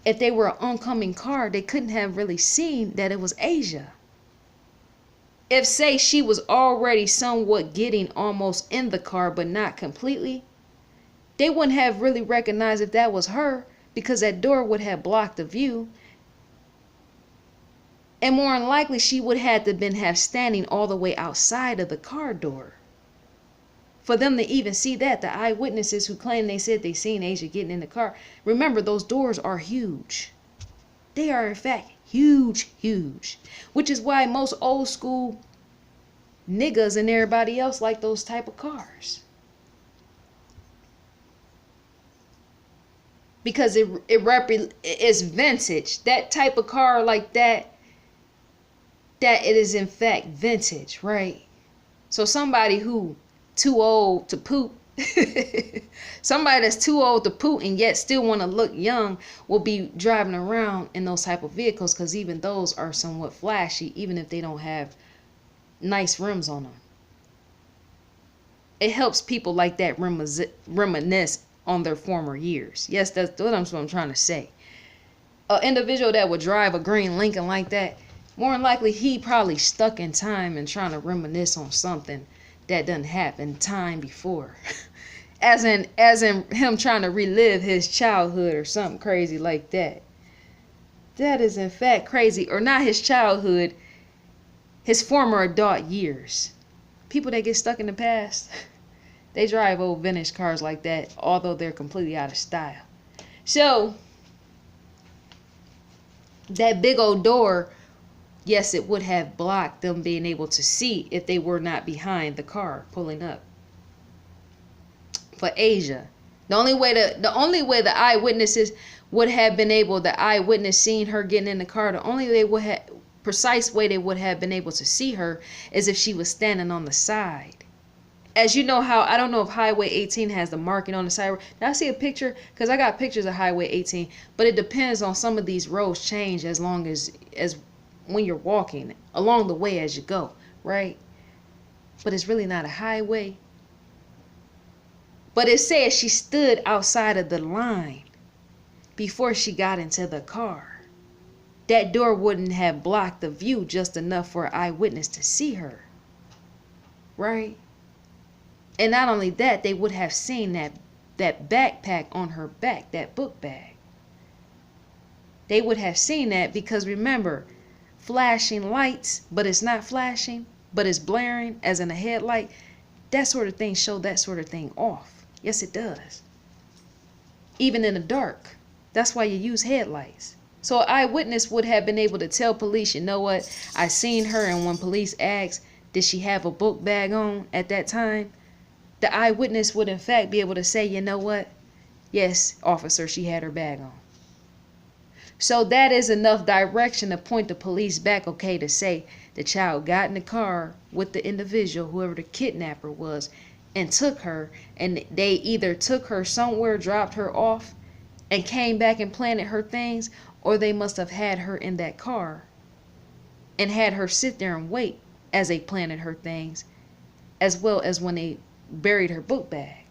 if they were an oncoming car, they couldn't have really seen that it was Asia. If, say, she was already somewhat getting almost in the car, but not completely, they wouldn't have really recognized if that was her, because that door would have blocked the view. And more than likely, she would have have standing all the way outside of the car door. For them to even see that, the eyewitnesses who claim they said they seen Asia getting in the car, remember those doors are huge. They are in fact huge, huge. Which is why most old school niggas and everybody else like those type of cars. Because it's vintage. That type of car like that it is in fact vintage, right? So somebody who too old to poop Somebody that's too old to poot and yet still want to look young will be driving around in those type of vehicles, because even those are somewhat flashy, even if they don't have nice rims on them. It helps people like that reminisce on their former years. Yes, that's what I'm trying to say. An individual that would drive a green Lincoln like that, more than likely he probably stuck in time and trying to reminisce on something that doesn't happen time before. as in him trying to relive his childhood or something crazy like that. That is in fact crazy. Or not his childhood, his former adult years. People that get stuck in the past, they drive old vintage cars like that, although they're completely out of style. So that big old door, yes, it would have blocked them being able to see if they were not behind the car pulling up. For Asia, the only way the eyewitnesses would have been able, the eyewitness seeing her getting in the car, the only precise way they would have been able to see her is if she was standing on the side. As you know how, I don't know if Highway 18 has the marking on the side. Now I see a picture, because I got pictures of Highway 18, but it depends on some of these roads change as long as when you're walking along the way as you go, right? But it's really not a highway. But it says she stood outside of the line before she got into the car. That door wouldn't have blocked the view just enough for an eyewitness to see her, right? And not only that, they would have seen that backpack on her back, that book bag. They would have seen that, because remember, flashing lights, but it's not flashing, but it's blaring, as in a headlight. That sort of thing show that sort of thing off. Yes, it does. Even in the dark. That's why you use headlights. So an eyewitness would have been able to tell police, you know what, I seen her, and when police asked, did she have a book bag on at that time? The eyewitness would in fact be able to say, you know what? Yes, officer, she had her bag on. So that is enough direction to point the police back, okay, to say the child got in the car with the individual, whoever the kidnapper was, and took her, and they either took her somewhere, dropped her off, and came back and planted her things, or they must have had her in that car and had her sit there and wait as they planted her things, as well as when they buried her book bag.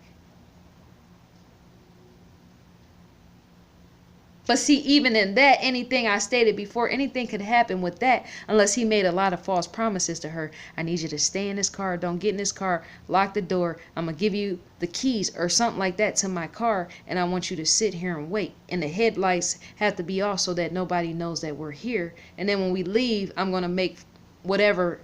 But see, even in that, anything I stated before, anything could happen with that, unless he made a lot of false promises to her. I need you to stay in this car, don't get in this car, lock the door, I'm gonna give you the keys or something like that to my car, and I want you to sit here and wait. And the headlights have to be off so that nobody knows that we're here. And then when we leave, I'm gonna make whatever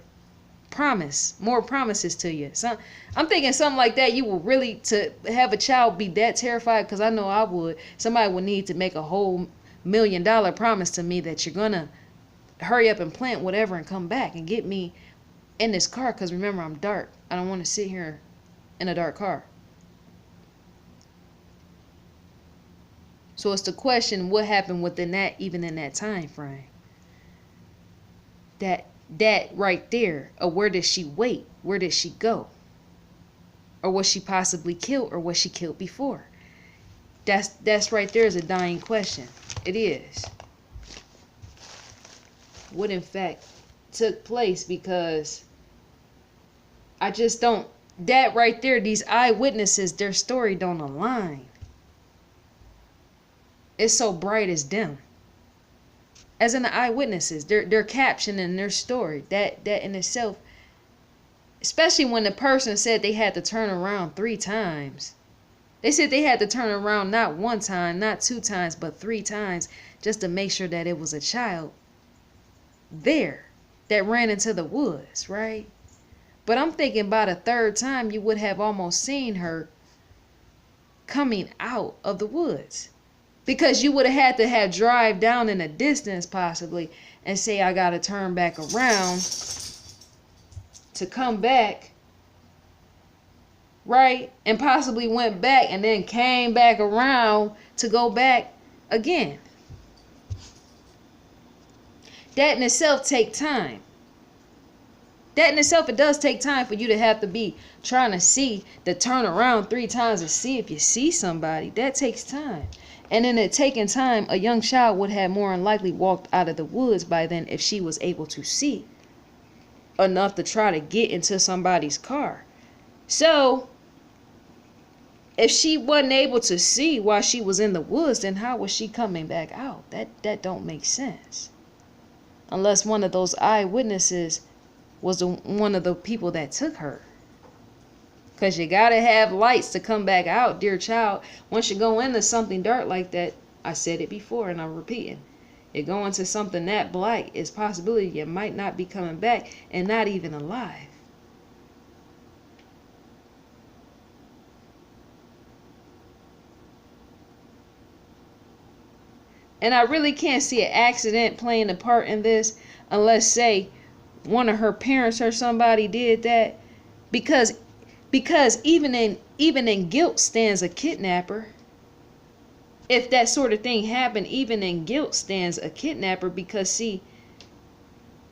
more promises to you. So I'm thinking something like that. You will really, to have a child be that terrified, because I know I would. Somebody would need to make a whole $1 million promise to me that you're gonna hurry up and plant whatever and come back and get me in this car, because remember, I'm dark. I don't want to sit here in a dark car. So it's the question, what happened within that, even in that time frame? That right there, or where did she wait? Where did she go? Or was she possibly killed, or was she killed before? That's right there is a dying question. It is. What in fact took place, because I just don't, that right there, these eyewitnesses, their story don't align. It's so bright as dim. As in the eyewitnesses, they're captioning their story. That in itself, especially when the person said they had to turn around 3 times. They said they had to turn around not 1 time, not 2 times, but 3 times, just to make sure that it was a child there that ran into the woods, right? But I'm thinking by the 3rd time, you would have almost seen her coming out of the woods. Because you would have had to have drive down in a distance possibly and say, I got to turn back around to come back, right? And possibly went back and then came back around to go back again. That in itself take time. That in itself, it does take time for you to have to be trying to see, to turn around 3 times to see if you see somebody. That takes time. And in it taking time, a young child would have more than likely walked out of the woods by then if she was able to see enough to try to get into somebody's car. So if she wasn't able to see while she was in the woods, then how was she coming back out? That don't make sense. Unless one of those eyewitnesses was one of the people that took her. Because you got to have lights to come back out, dear child. Once you go into something dark like that, I said it before and I'm repeating. You go into something that black, it's possibility you might not be coming back and not even alive. And I really can't see an accident playing a part in this unless, say, one of her parents or somebody did that. Because even in guilt stands a kidnapper. If that sort of thing happened, even in guilt stands a kidnapper. Because, see,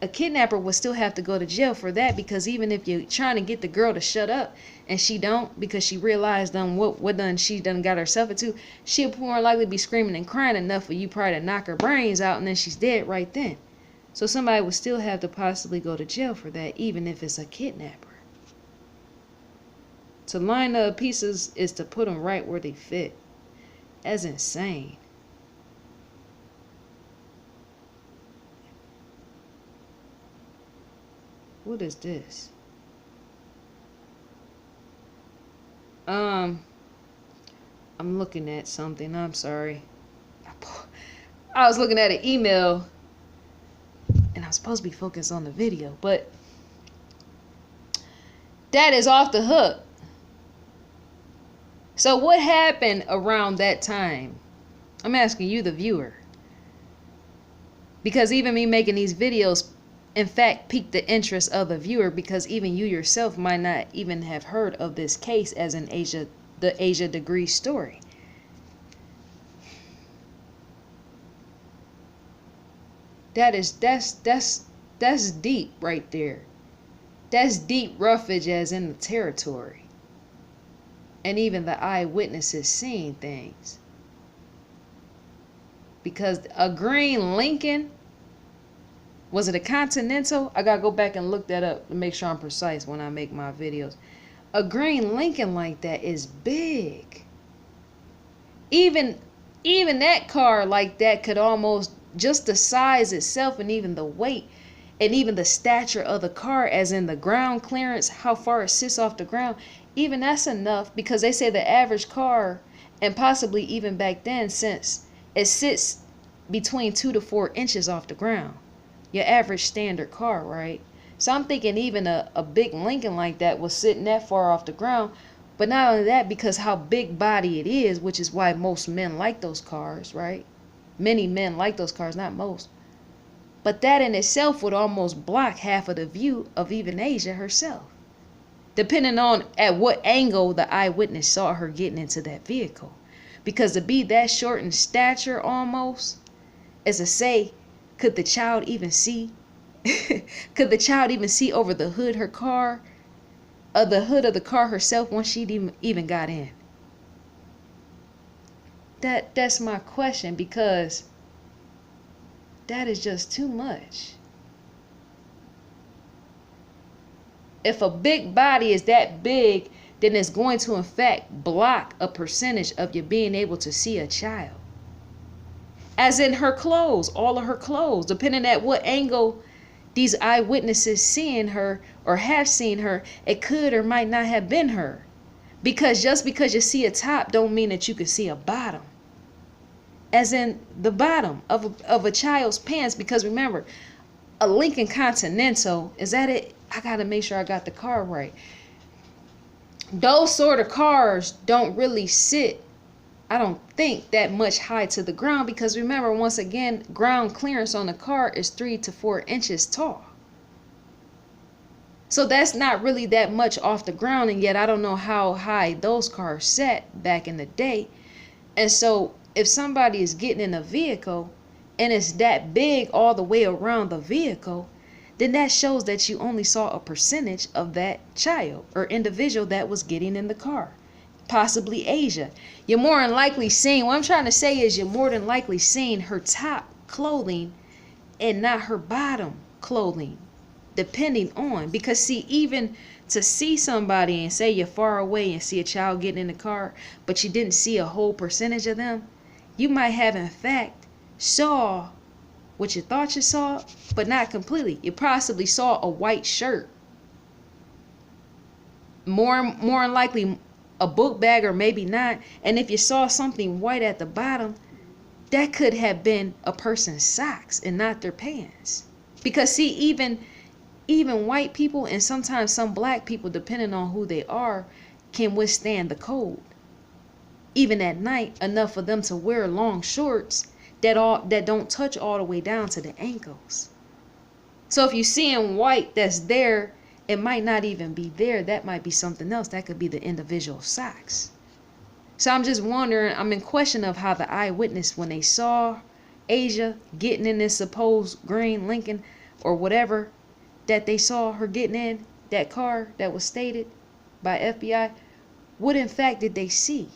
a kidnapper would still have to go to jail for that. Because even if you're trying to get the girl to shut up and she don't, because she realized what she done got herself into, she'll more likely be screaming and crying enough for you probably to knock her brains out, and then she's dead right then. So somebody would still have to possibly go to jail for that, even if it's a kidnapper. To line up pieces is to put them right where they fit. That's insane. What is this? I'm looking at something. I'm sorry. I was looking at an email and I'm supposed to be focused on the video, but that is off the hook. So what happened around that time? I'm asking you, the viewer. Because even me making these videos, in fact, piqued the interest of the viewer, because even you yourself might not even have heard of this case as an the Asia degree story. That's deep right there. That's deep roughage as in the territory. And even the eyewitnesses seeing things. Because a green Lincoln, was it a Continental? I gotta go back and look that up to make sure I'm precise when I make my videos. A green Lincoln like that is big. Even that car like that could almost, just the size itself and even the weight and even the stature of the car, as in the ground clearance, how far it sits off the ground, even that's enough, because they say the average car, and possibly even back then, since it sits between 2 to 4 inches off the ground. Your average standard car, right? So I'm thinking even a big Lincoln like that was sitting that far off the ground. But not only that, because how big body it is, which is why most men like those cars, right? Many men like those cars, not most. But that in itself would almost block half of the view of even Asia herself, depending on at what angle the eyewitness saw her getting into that vehicle. Because to be that short in stature almost, as to say, could the child even see? Could the child even see over the hood the hood of the car herself once she even got in? That's my question, because that is just too much. If a big body is that big, then it's going to in fact block a percentage of you being able to see a child. As in her clothes, all of her clothes, depending at what angle these eyewitnesses seeing her or have seen her, it could or might not have been her. Because just because you see a top don't mean that you can see a bottom. As in the bottom of a child's pants. Because remember, a Lincoln Continental, is that it? I gotta make sure I got the car right. Those sort of cars don't really sit, I don't think, that much high to the ground, because remember, once again, ground clearance on the car is 3 to 4 inches tall. So that's not really that much off the ground, and yet I don't know how high those cars sat back in the day. And so if somebody is getting in a vehicle and it's that big all the way around the vehicle, then that shows that you only saw a percentage of that child or individual that was getting in the car. Possibly Asia. You're more than likely seeing, what I'm trying to say is you're more than likely seeing her top clothing and not her bottom clothing, depending on, because see, even to see somebody and say you're far away and see a child getting in the car, but you didn't see a whole percentage of them, you might have in fact saw what you thought you saw, but not completely. You possibly saw a white shirt. More than likely a book bag, or maybe not. And if you saw something white at the bottom, that could have been a person's socks and not their pants. Because see, even white people and sometimes some black people, depending on who they are, can withstand the cold. Even at night, enough for them to wear long shorts that don't touch all the way down to the ankles. So if you're seeing white that's there, it might not even be there. That might be something else. That could be the individual socks. So I'm just wondering, I'm in question of how the eyewitness, when they saw Asia getting in this supposed green Lincoln or whatever that they saw her getting in, that car that was stated by FBI, what in fact did they see?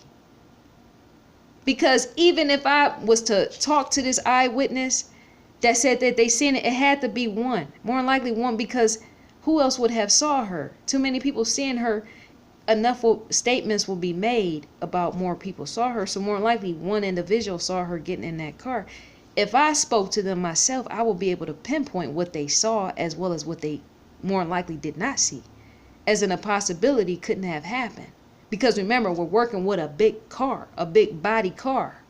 Because even if I was to talk to this eyewitness that said that they seen it, it had to be one. More than likely one, because who else would have saw her? Too many people seeing her, enough statements will be made about more people saw her. So more than likely one individual saw her getting in that car. If I spoke to them myself, I will be able to pinpoint what they saw as well as what they more than likely did not see. As in a possibility couldn't have happened. Because remember, we're working with a big car, a big body car.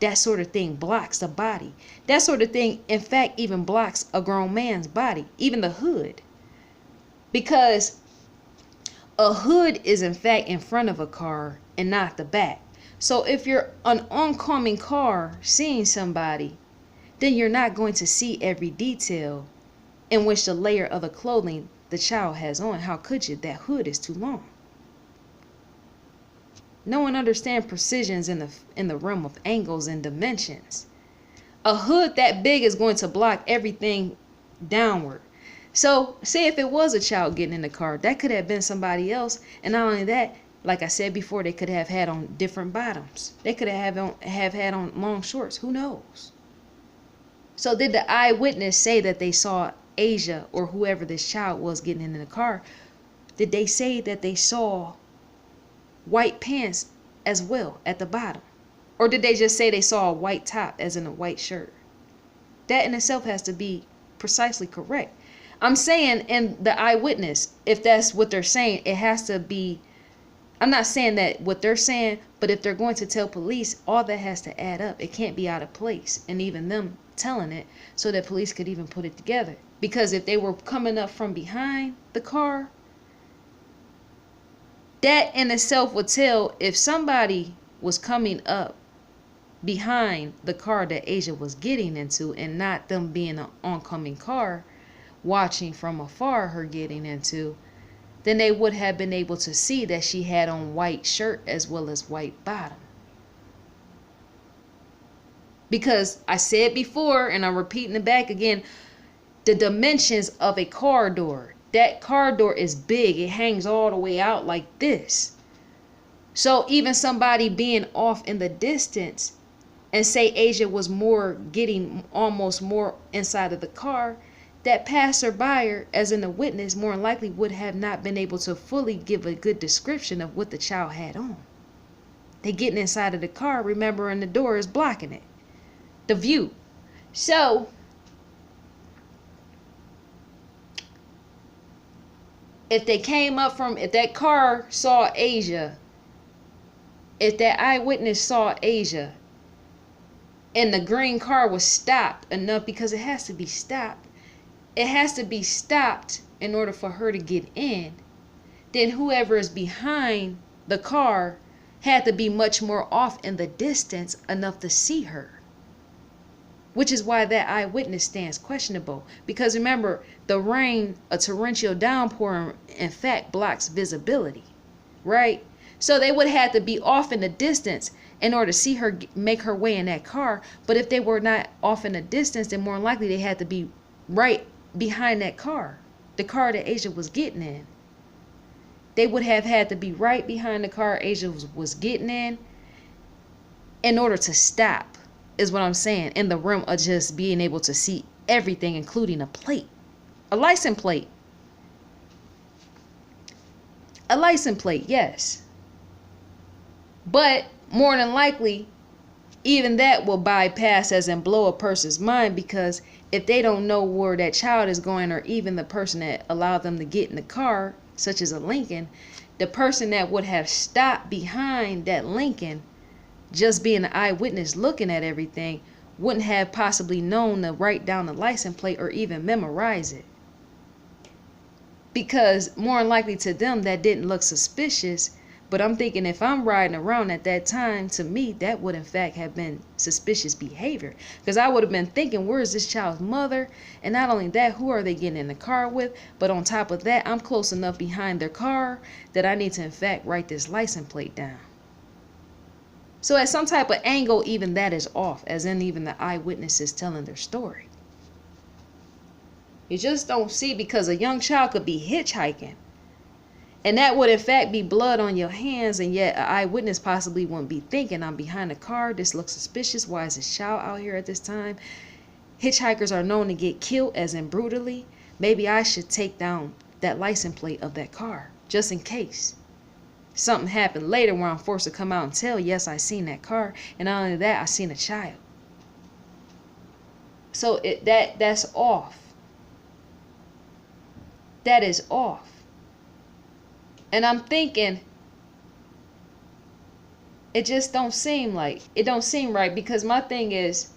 That sort of thing blocks the body. That sort of thing, in fact, even blocks a grown man's body, even the hood. Because a hood is in fact in front of a car and not the back. So if you're an oncoming car seeing somebody, then you're not going to see every detail in which the layer of the clothing the child has on. How could you? That hood is too long. No one understands precisions in the realm of angles and dimensions. A hood that big is going to block everything downward. So say if it was a child getting in the car, that could have been somebody else. And not only that, like I said before, they could have had on different bottoms. They could have had on long shorts. Who knows? So did the eyewitness say that they saw Asia or whoever this child was getting in the car? Did they say that they saw white pants as well at the bottom? Or did they just say they saw a white top as in a white shirt? That in itself has to be precisely correct. I'm saying in the eyewitness, if that's what they're saying, it has to be, I'm not saying that what they're saying, but if they're going to tell police, all that has to add up. It can't be out of place. And even them telling it so that police could even put it together. Because if they were coming up from behind the car, that in itself would tell if somebody was coming up behind the car that Asia was getting into and not them being an oncoming car watching from afar her getting into, then they would have been able to see that she had on white shirt as well as white bottom. Because I said before, and I'm repeating it back again, the dimensions of a car door. That car door is big. It hangs all the way out like this. So even somebody being off in the distance and say Asia was getting almost more inside of the car, that passerby, as in the witness, more than likely would have not been able to fully give a good description of what the child had on. They getting inside of the car, remembering the door is blocking it, the view. So if they came up from, if that car saw Asia, if that eyewitness saw Asia, and the green car was stopped enough, because it has to be stopped, it has to be stopped in order for her to get in, then whoever is behind the car had to be much more off in the distance enough to see her. Which is why that eyewitness stands questionable. Because remember, the rain, a torrential downpour, in fact, blocks visibility, right? So they would have to be off in the distance in order to see her make her way in that car. But if they were not off in the distance, then more likely they had to be right behind that car, the car that Asia was getting in. They would have had to be right behind the car Asia was getting in order to stop, is what I'm saying, in the realm of just being able to see everything, including a plate, a license plate. A license plate, yes. But more than likely, even that will bypass as and blow a person's mind, because if they don't know where that child is going, or even the person that allowed them to get in the car, such as a Lincoln, the person that would have stopped behind that Lincoln, just being an eyewitness looking at everything, wouldn't have possibly known to write down the license plate or even memorize it. Because more than likely to them, that didn't look suspicious. But I'm thinking, if I'm riding around at that time, to me, that would in fact have been suspicious behavior. Because I would have been thinking, where is this child's mother? And not only that, who are they getting in the car with? But on top of that, I'm close enough behind their car that I need to in fact write this license plate down. So at some type of angle, even that is off, as in even the eyewitnesses telling their story. You just don't see, because a young child could be hitchhiking, and that would in fact be blood on your hands, and yet an eyewitness possibly wouldn't be thinking, I'm behind a car, this looks suspicious, why is this child out here at this time? Hitchhikers are known to get killed, as in brutally. Maybe I should take down that license plate of that car, just in case something happened later where I'm forced to come out and tell, yes, I seen that car, and not only that, I seen a child. So that's off. That is off. And I'm thinking, it just don't seem right, because my thing is,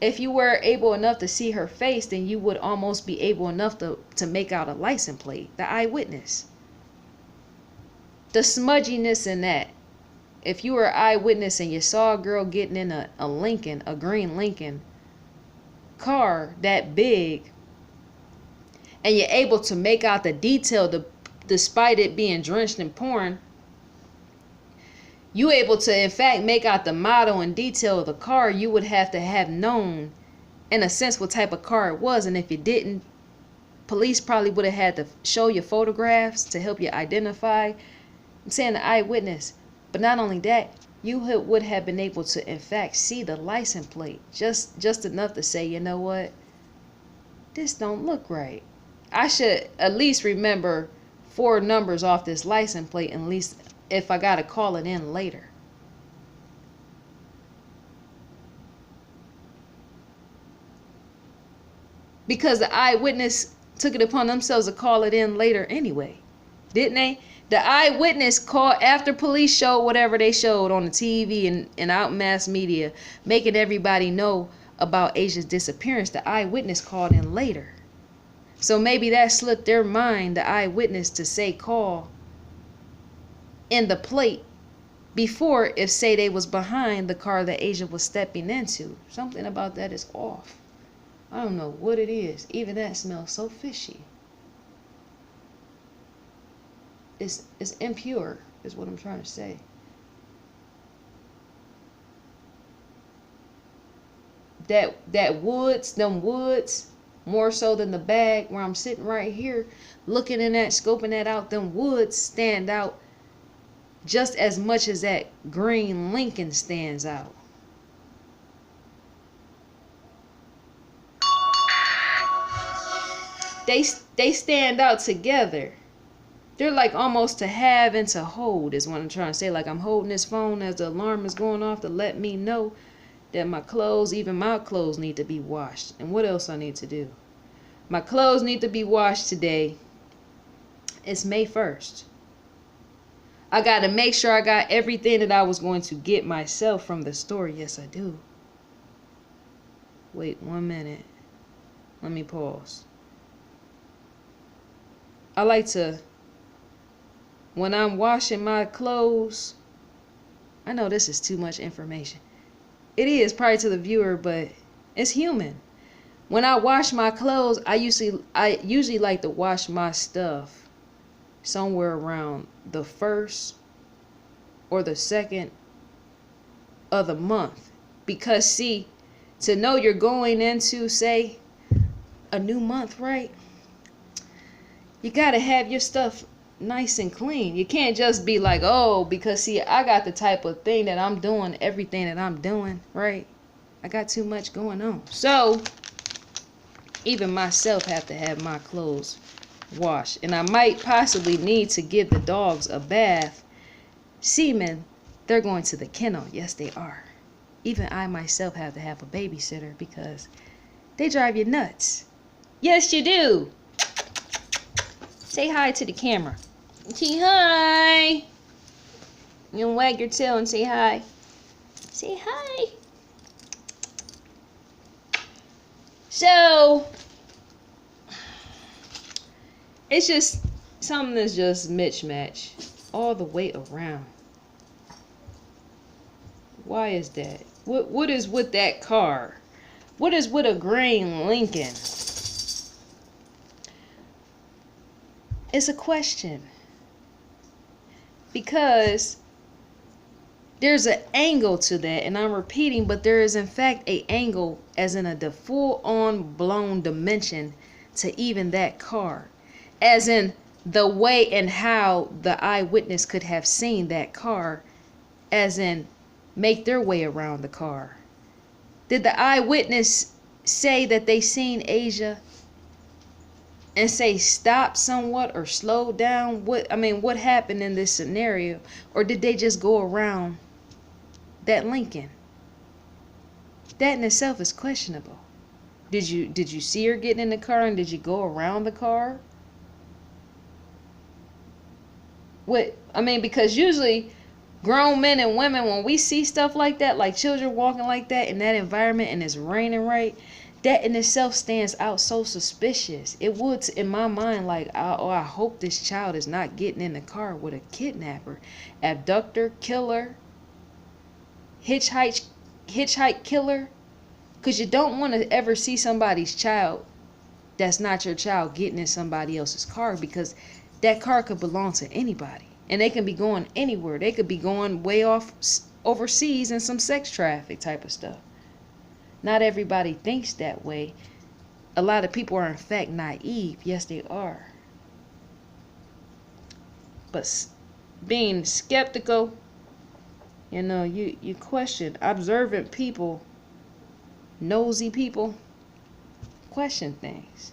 if you were able enough to see her face, then you would almost be able enough to make out a license plate, the eyewitness. The smudginess in that. If you were an eyewitness and you saw a girl getting in a Lincoln, a green Lincoln car that big, and you're able to make out the detail, despite it being drenched in porn, you able to in fact make out the model and detail of the car, you would have to have known in a sense what type of car it was. And if you didn't, police probably would have had to show you photographs to help you identify. I'm saying the eyewitness. But not only that, you would have been able to in fact see the license plate, just enough to say, you know what, this don't look right. I should at least remember 4 numbers off this license plate, at least if I gotta call it in later. Because the eyewitness took it upon themselves to call it in later anyway, didn't they? The eyewitness called after police showed whatever they showed on the TV and out mass media, making everybody know about Asia's disappearance. The eyewitness called in later. So maybe that slipped their mind, the eyewitness, to say call in the plate before, if say they was behind the car that Asia was stepping into. Something about that is off. I don't know what it is. Even that smells so fishy. It's impure, is what I'm trying to say. Them woods, more so than the bag where I'm sitting right here, looking in that, scoping that out, them woods stand out just as much as that green Lincoln stands out. They stand out together. They're like almost to have and to hold, is what I'm trying to say. Like I'm holding this phone as the alarm is going off to let me know that my clothes, even my clothes, need to be washed. And what else I need to do? My clothes need to be washed today. It's May 1st. I got to make sure I got everything that I was going to get myself from the store. Yes, I do. Wait 1 minute. Let me pause. I like to, when I'm washing my clothes, I know this is too much information. It is probably to the viewer, but it's human. When I wash my clothes, I usually like to wash my stuff somewhere around the 1st or the 2nd of the month. Because see, to know you're going into, say, a new month, right? You gotta have your stuff nice and clean. You can't just be like, oh, because see, I got the type of thing that I'm doing, everything that I'm doing, right? I got too much going on. So even myself have to have my clothes washed. And I might possibly need to give the dogs a bath. Seamen, they're going to the kennel. Yes, they are. Even I myself have to have a babysitter because they drive you nuts. Yes, you do. Say hi to the camera. Say hi. You can wag your tail and say hi. Say hi. So, it's just something that's just mismatch all the way around. Why is that? What is with that car? What is with a green Lincoln? It's a question. Because there's an angle to that, and I'm repeating, but there is in fact a angle as in a full-on blown dimension to even that car. As in the way and how the eyewitness could have seen that car, as in make their way around the car. Did the eyewitness say that they seen Asia and say stop somewhat or slow down? What happened in this scenario? Or did they just go around that Lincoln? That in itself is questionable. Did you see her getting in the car, and did you go around the car? Because usually grown men and women, when we see stuff like that, like children walking like that in that environment and it's raining, right? That in itself stands out so suspicious. It would, in my mind, like, I hope this child is not getting in the car with a kidnapper, abductor, killer, hitchhike killer. Because you don't want to ever see somebody's child that's not your child getting in somebody else's car, because that car could belong to anybody. And they can be going anywhere. They could be going way off overseas in some sex traffic type of stuff. Not everybody thinks that way. A lot of people are in fact naive. Yes, they are. But being skeptical, you question. Observant people, nosy people, question things.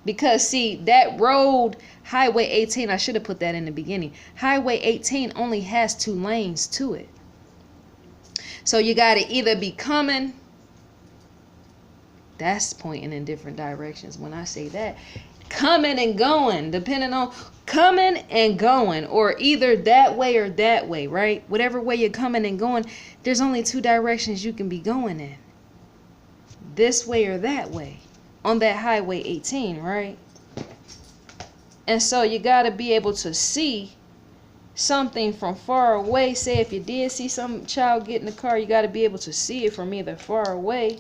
Because see, that road, Highway 18, I should have put that in the beginning. Highway 18 only has 2 lanes to it. So you got to either be coming, that's pointing in different directions. When I say that, coming and going, depending on coming and going, or either that way or that way, right? Whatever way you're coming and going, there's only 2 directions you can be going in. This way or that way. On that Highway 18, right? And so you got to be able to see something from far away. Say if you did see some child get in the car, you got to be able to see it from either far away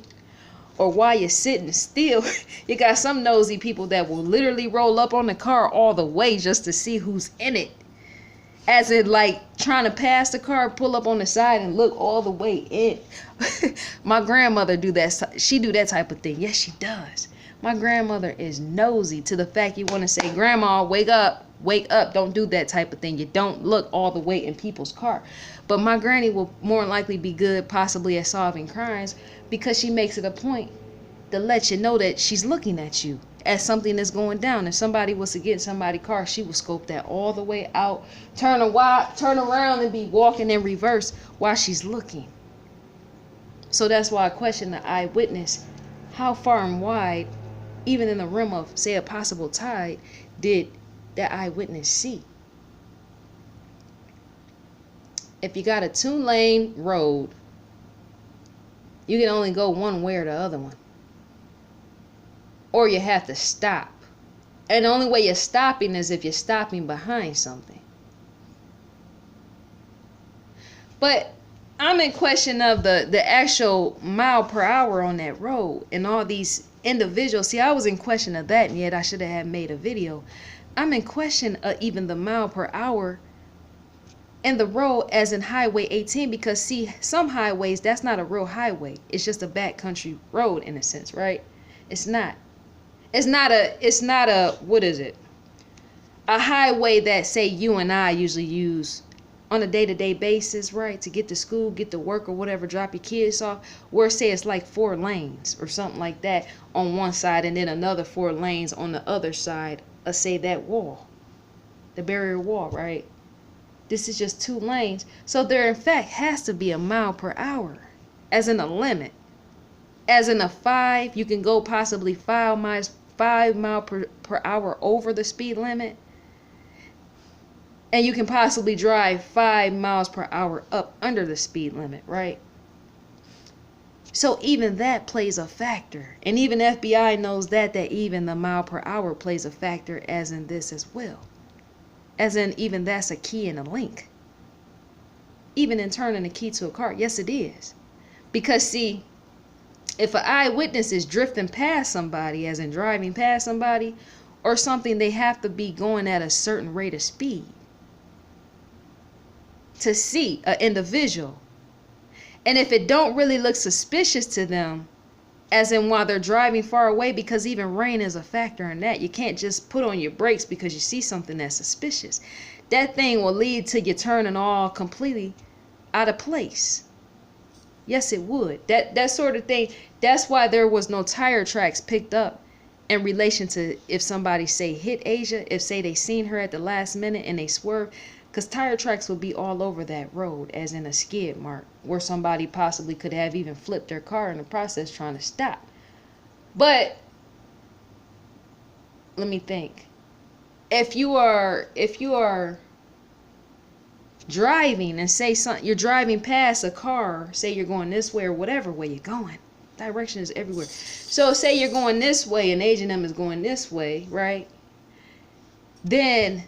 or while you're sitting still. You got some nosy people that will literally roll up on the car all the way just to see who's in it. As in, like, trying to pass the car, pull up on the side and look all the way in. My grandmother do that. She do that type of thing. Yes, she does. My grandmother is nosy to the fact you want to say, Grandma, wake up, don't do that type of thing. You don't look all the way in people's car. But my granny will more likely be good possibly at solving crimes, because she makes it a point to let you know that she's looking at you as something that's going down. If somebody was to get in somebody's car, she will scope that all the way out, turn around and be walking in reverse while she's looking. So that's why I question the eyewitness. How far and wide, even in the realm of, say, a possible tide, did that eyewitness see? If you got a 2-lane road, you can only go one way or the other one. Or you have to stop. And the only way you're stopping is if you're stopping behind something. But I'm in question of the actual mile per hour on that road and all these individuals. See, I was in question of that, and yet I should have made a video. I'm in question of even the mile per hour And the road as in Highway 18, because see, some highways, that's not a real highway. It's just a backcountry road in a sense, right? It's not. It's not a what is it? A highway that say you and I usually use on a day-to-day basis, right? To get to school, get to work or whatever, drop your kids off, where say it's like 4 lanes or something like that on one side and then another 4 lanes on the other side of say that wall, the barrier wall, right? This is just 2 lanes. So there in fact has to be a mile per hour as in a limit. As in a 5, you can go possibly 5 mile per hour over the speed limit. And you can possibly drive 5 miles per hour up under the speed limit, right? So even that plays a factor. And even FBI knows that even the mile per hour plays a factor as in this as well. As in even that's a key and a link. Even in turning the key to a car. Yes, it is. Because see, if an eyewitness is drifting past somebody, as in driving past somebody, or something, they have to be going at a certain rate of speed to see an individual. And if it don't really look suspicious to them, as in while they're driving far away, because even rain is a factor in that. You can't just put on your brakes because you see something that's suspicious. That thing will lead to you turning all completely out of place. Yes, it would. That sort of thing. That's why there was no tire tracks picked up in relation to if somebody say hit Asia, if say they seen her at the last minute and they swerved, because tire tracks would be all over that road as in a skid mark where somebody possibly could have even flipped their car in the process trying to stop. But let me think. If you are driving and say you're driving past a car, say you're going this way or whatever way you're going. Direction is everywhere. So say you're going this way and Agent M is going this way, right? Then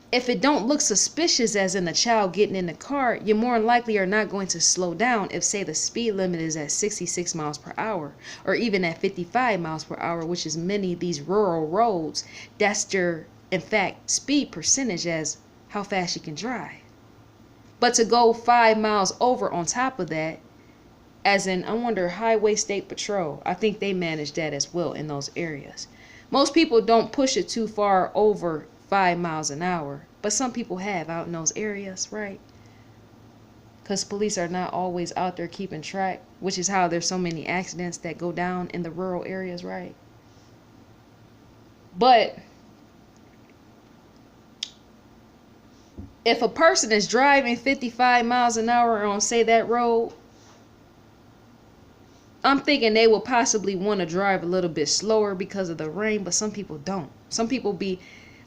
if it don't look suspicious as in a child getting in the car, you more than likely are not going to slow down if say the speed limit is at 66 miles per hour or even at 55 miles per hour, which is many of these rural roads. That's their, in fact, speed percentage as how fast you can drive. But to go 5 miles over on top of that, as in, I wonder, Highway State Patrol, I think they manage that as well in those areas. Most people don't push it too far over 5 miles an hour, but some people have out in those areas, right? Because police are not always out there keeping track, which is how there's so many accidents that go down in the rural areas, right? But if a person is driving 55 miles an hour on, say, that road, I'm thinking they will possibly want to drive a little bit slower because of the rain, but some people don't. Some people be,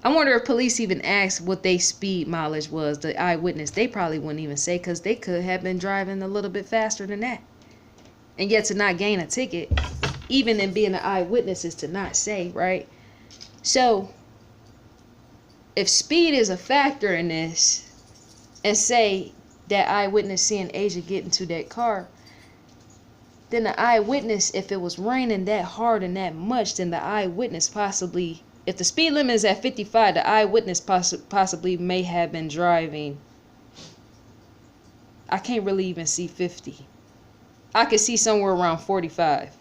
I wonder if police even asked what their speed mileage was, the eyewitness. They probably wouldn't even say, because they could have been driving a little bit faster than that. And yet to not gain a ticket, even in being an eyewitness, is to not say, right? So if speed is a factor in this, and say that eyewitness seeing Asia get into that car, then the eyewitness, if it was raining that hard and that much, then the eyewitness possibly, if the speed limit is at 55, the eyewitness possibly may have been driving, I can't really even see 50. I could see somewhere around 45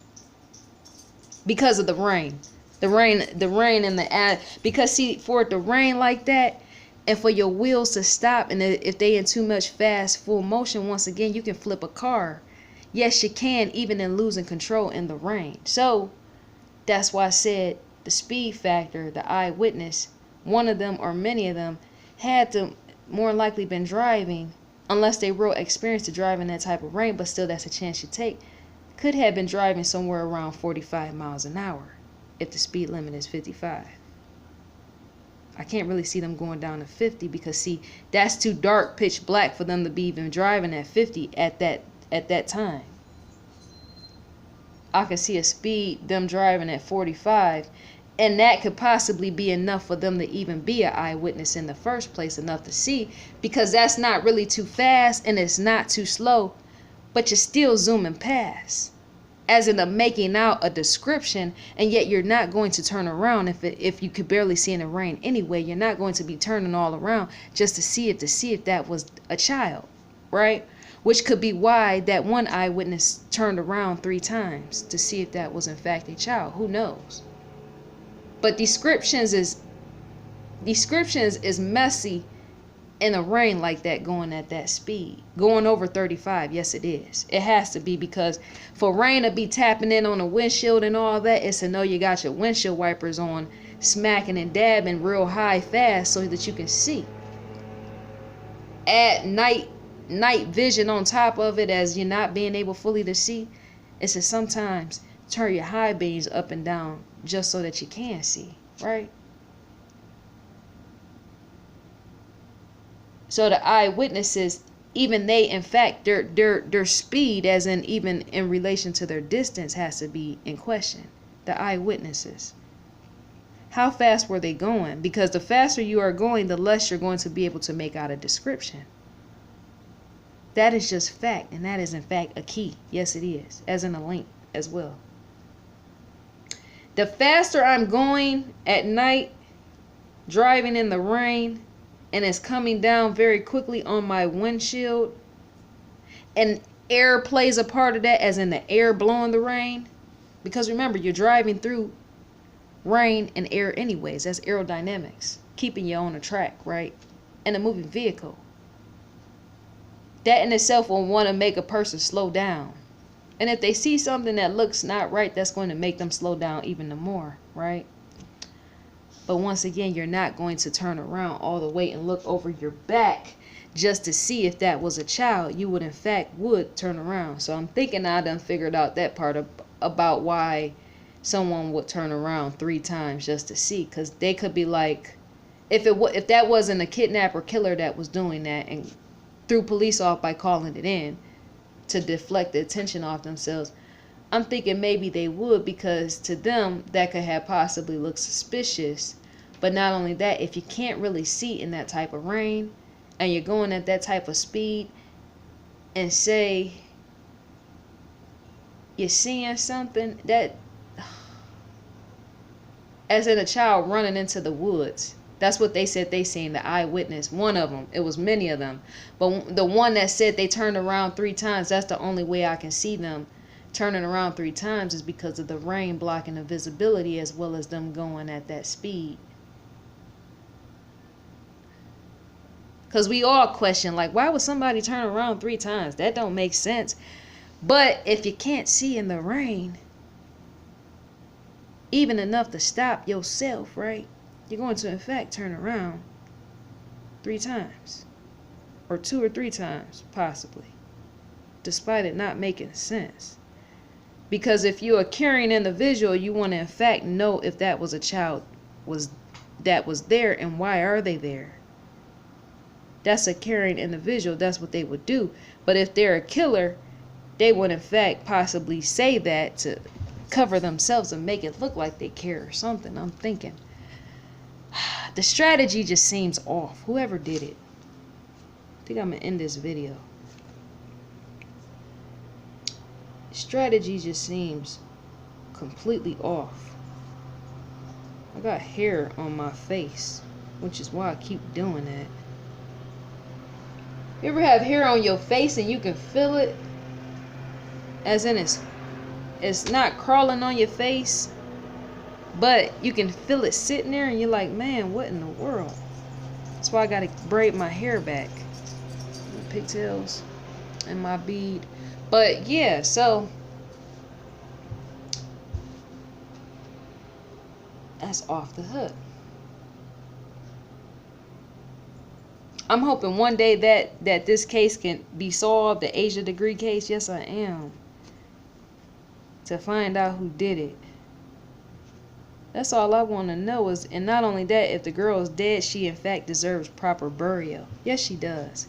because of the rain. The rain and because see, for it to rain like that, and for your wheels to stop, and if they in too much fast full motion, once again, you can flip a car. Yes, you can, even in losing control in the rain. So that's why I said the speed factor, the eyewitness, one of them or many of them had to more likely been driving, unless they real experienced to drive in that type of rain, but still that's a chance you take, could have been driving somewhere around 45 miles an hour if the speed limit is 55. I can't really see them going down to 50 because see, that's too dark, pitch black for them to be even driving at 50 at that time. I could see a speed them driving at 45, and that could possibly be enough for them to even be an eyewitness in the first place, enough to see, because that's not really too fast and it's not too slow, but you're still zooming past. as in a making out a description, and yet you're not going to turn around if you could barely see in the rain anyway. You're not going to be turning all around just to see if that was a child, right? Which could be why that one eyewitness turned around 3 times to see if that was in fact a child. Who knows? But descriptions is messy in the rain like that, going at that speed, going over 35. Yes, it is. It has to be, because for rain to be tapping in on the windshield and all that, it's to know you got your windshield wipers on, smacking and dabbing real high fast so that you can see. Add night vision on top of it, as you're not being able fully to see. It's to sometimes turn your high beams up and down just so that you can see, right? So the eyewitnesses, even they, in fact, their speed, as in even in relation to their distance, has to be in question. The eyewitnesses, how fast were they going? Because the faster you are going, the less you're going to be able to make out a description. That is just fact, and that is in fact a key. Yes, it is, as in a link as well. The faster I'm going at night, driving in the rain, and it's coming down very quickly on my windshield, and air plays a part of that, as in the air blowing the rain, because remember, you're driving through rain and air anyways. That's aerodynamics, keeping you on the track, right? And a moving vehicle. That in itself will want to make a person slow down. And if they see something that looks not right, that's going to make them slow down even more, right? But once again, you're not going to turn around all the way and look over your back just to see if that was a child. You would, in fact, turn around. So I'm thinking I done figured out that part about why someone would turn around 3 times just to see. Because they could be like, if that wasn't a kidnapper killer that was doing that and threw police off by calling it in to deflect the attention off themselves, I'm thinking maybe they would, because to them that could have possibly looked suspicious. But not only that, if you can't really see in that type of rain and you're going at that type of speed, and say you're seeing something that, as in a child running into the woods, that's what they said they seen, the eyewitness, one of them. It was many of them, but the one that said they turned around 3 times, that's the only way I can see them turning around 3 times, is because of the rain blocking the visibility, as well as them going at that speed. Because we all question, like, why would somebody turn around 3 times? That don't make sense. But if you can't see in the rain, even enough to stop yourself, right? You're going to, in fact, turn around 3 times. Or 2 or 3 times, possibly. Despite it not making sense. Because if you're a caring individual, you want to, in fact, know if that was a child that was there, and why are they there. That's a caring individual. That's what they would do. But if they're a killer, they would, in fact, possibly say that to cover themselves and make it look like they care or something. I'm thinking the strategy just seems off. Whoever did it. I think I'm going to end this video. Strategy just seems completely off. I got hair on my face, which is why I keep doing that. You ever have hair on your face and you can feel it? As in it's not crawling on your face, but you can feel it sitting there, and you're like, man, what in the world? That's why I gotta braid my hair back. My pigtails and my bead. But yeah, so that's off the hook. I'm hoping one day that this case can be solved, the Asia degree case. Yes, I am. To find out who did it. That's all I want to know is, and not only that, if the girl is dead, she in fact deserves proper burial. Yes, she does.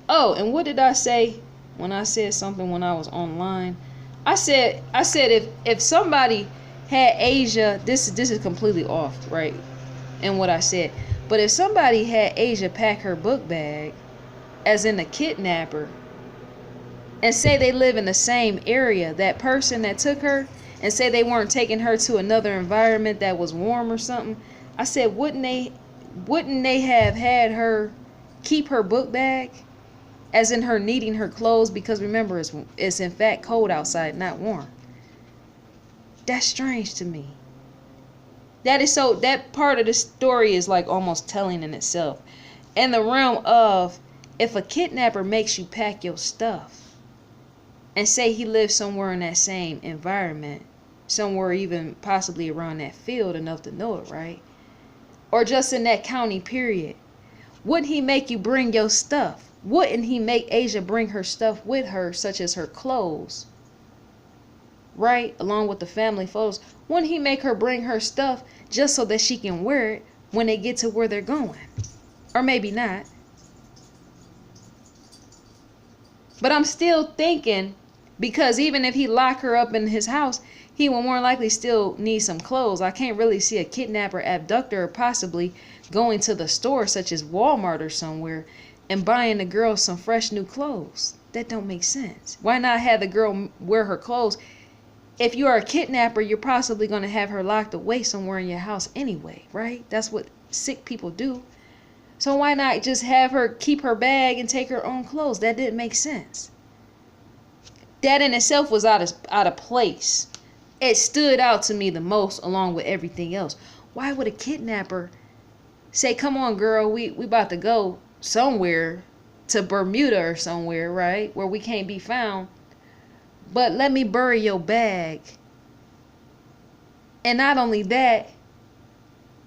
Oh, and what did I say when I said something when I was online? I said if somebody had Asia, this is completely off, right? And what I said. But if somebody had Asia pack her book bag, as in the kidnapper, and say they live in the same area, that person that took her, and say they weren't taking her to another environment that was warm or something, I said, wouldn't they have had her keep her book bag, as in her needing her clothes, because remember, it's in fact cold outside, not warm. That's strange to me. That part of the story is like almost telling in itself. In the realm of, if a kidnapper makes you pack your stuff, and say he lives somewhere in that same environment, somewhere even possibly around that field enough to know it, right? Or just in that county period, wouldn't he make you bring your stuff? Wouldn't he make Asia bring her stuff with her, such as her clothes, right? Along with the family photos. Wouldn't he make her bring her stuff just so that she can wear it when they get to where they're going? Or maybe not. But I'm still thinking, because even if he lock her up in his house, he will more likely still need some clothes. I can't really see a kidnapper, abductor, or possibly going to the store such as Walmart or somewhere and buying the girl some fresh new clothes. That don't make sense. Why not have the girl wear her clothes? If you are a kidnapper, you're possibly going to have her locked away somewhere in your house anyway, right? That's what sick people do. So why not just have her keep her bag and take her own clothes? That didn't make sense. That in itself was out of place. It stood out to me the most, along with everything else. Why would a kidnapper say, come on girl, we about to go somewhere, to Bermuda or somewhere, right, where we can't be found, but let me bury your bag? And not only that,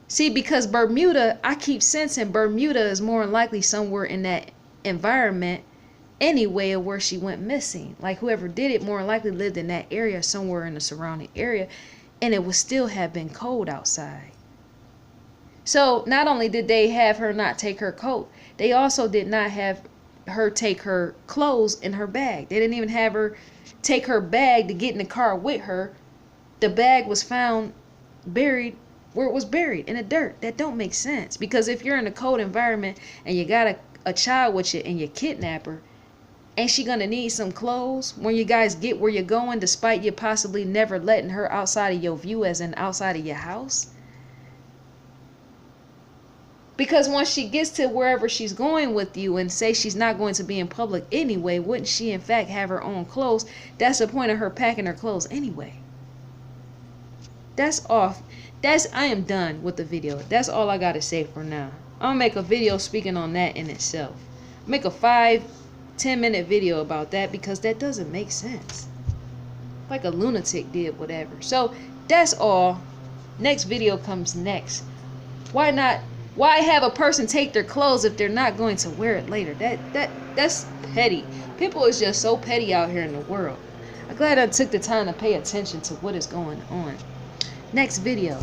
see, because Bermuda, I keep sensing Bermuda is more than likely somewhere in that environment anyway of where she went missing. Like whoever did it more than likely lived in that area, somewhere in the surrounding area, and it would still have been cold outside. So not only did they have her not take her coat, they also did not have her take her clothes in her bag. They didn't even have her take her bag to get in the car with her. The bag was found buried where it was buried, in the dirt. That don't make sense. Because if you're in a cold environment and you got a child with you and you kidnap her, ain't she gonna need some clothes when you guys get where you're going, despite you possibly never letting her outside of your view, as in outside of your house? Because once she gets to wherever she's going with you, and say she's not going to be in public anyway, wouldn't she in fact have her own clothes? That's the point of her packing her clothes anyway. That's off. I am done with the video. That's all I gotta say for now. I'll make a video speaking on that in itself. Make a 5-10 minute video about that, because that doesn't make sense. Like a lunatic did whatever. So that's all. Next video comes next. Why have a person take their clothes if they're not going to wear it later? That's petty. People is just so petty out here in the world. I'm glad I took the time to pay attention to what is going on. Next video.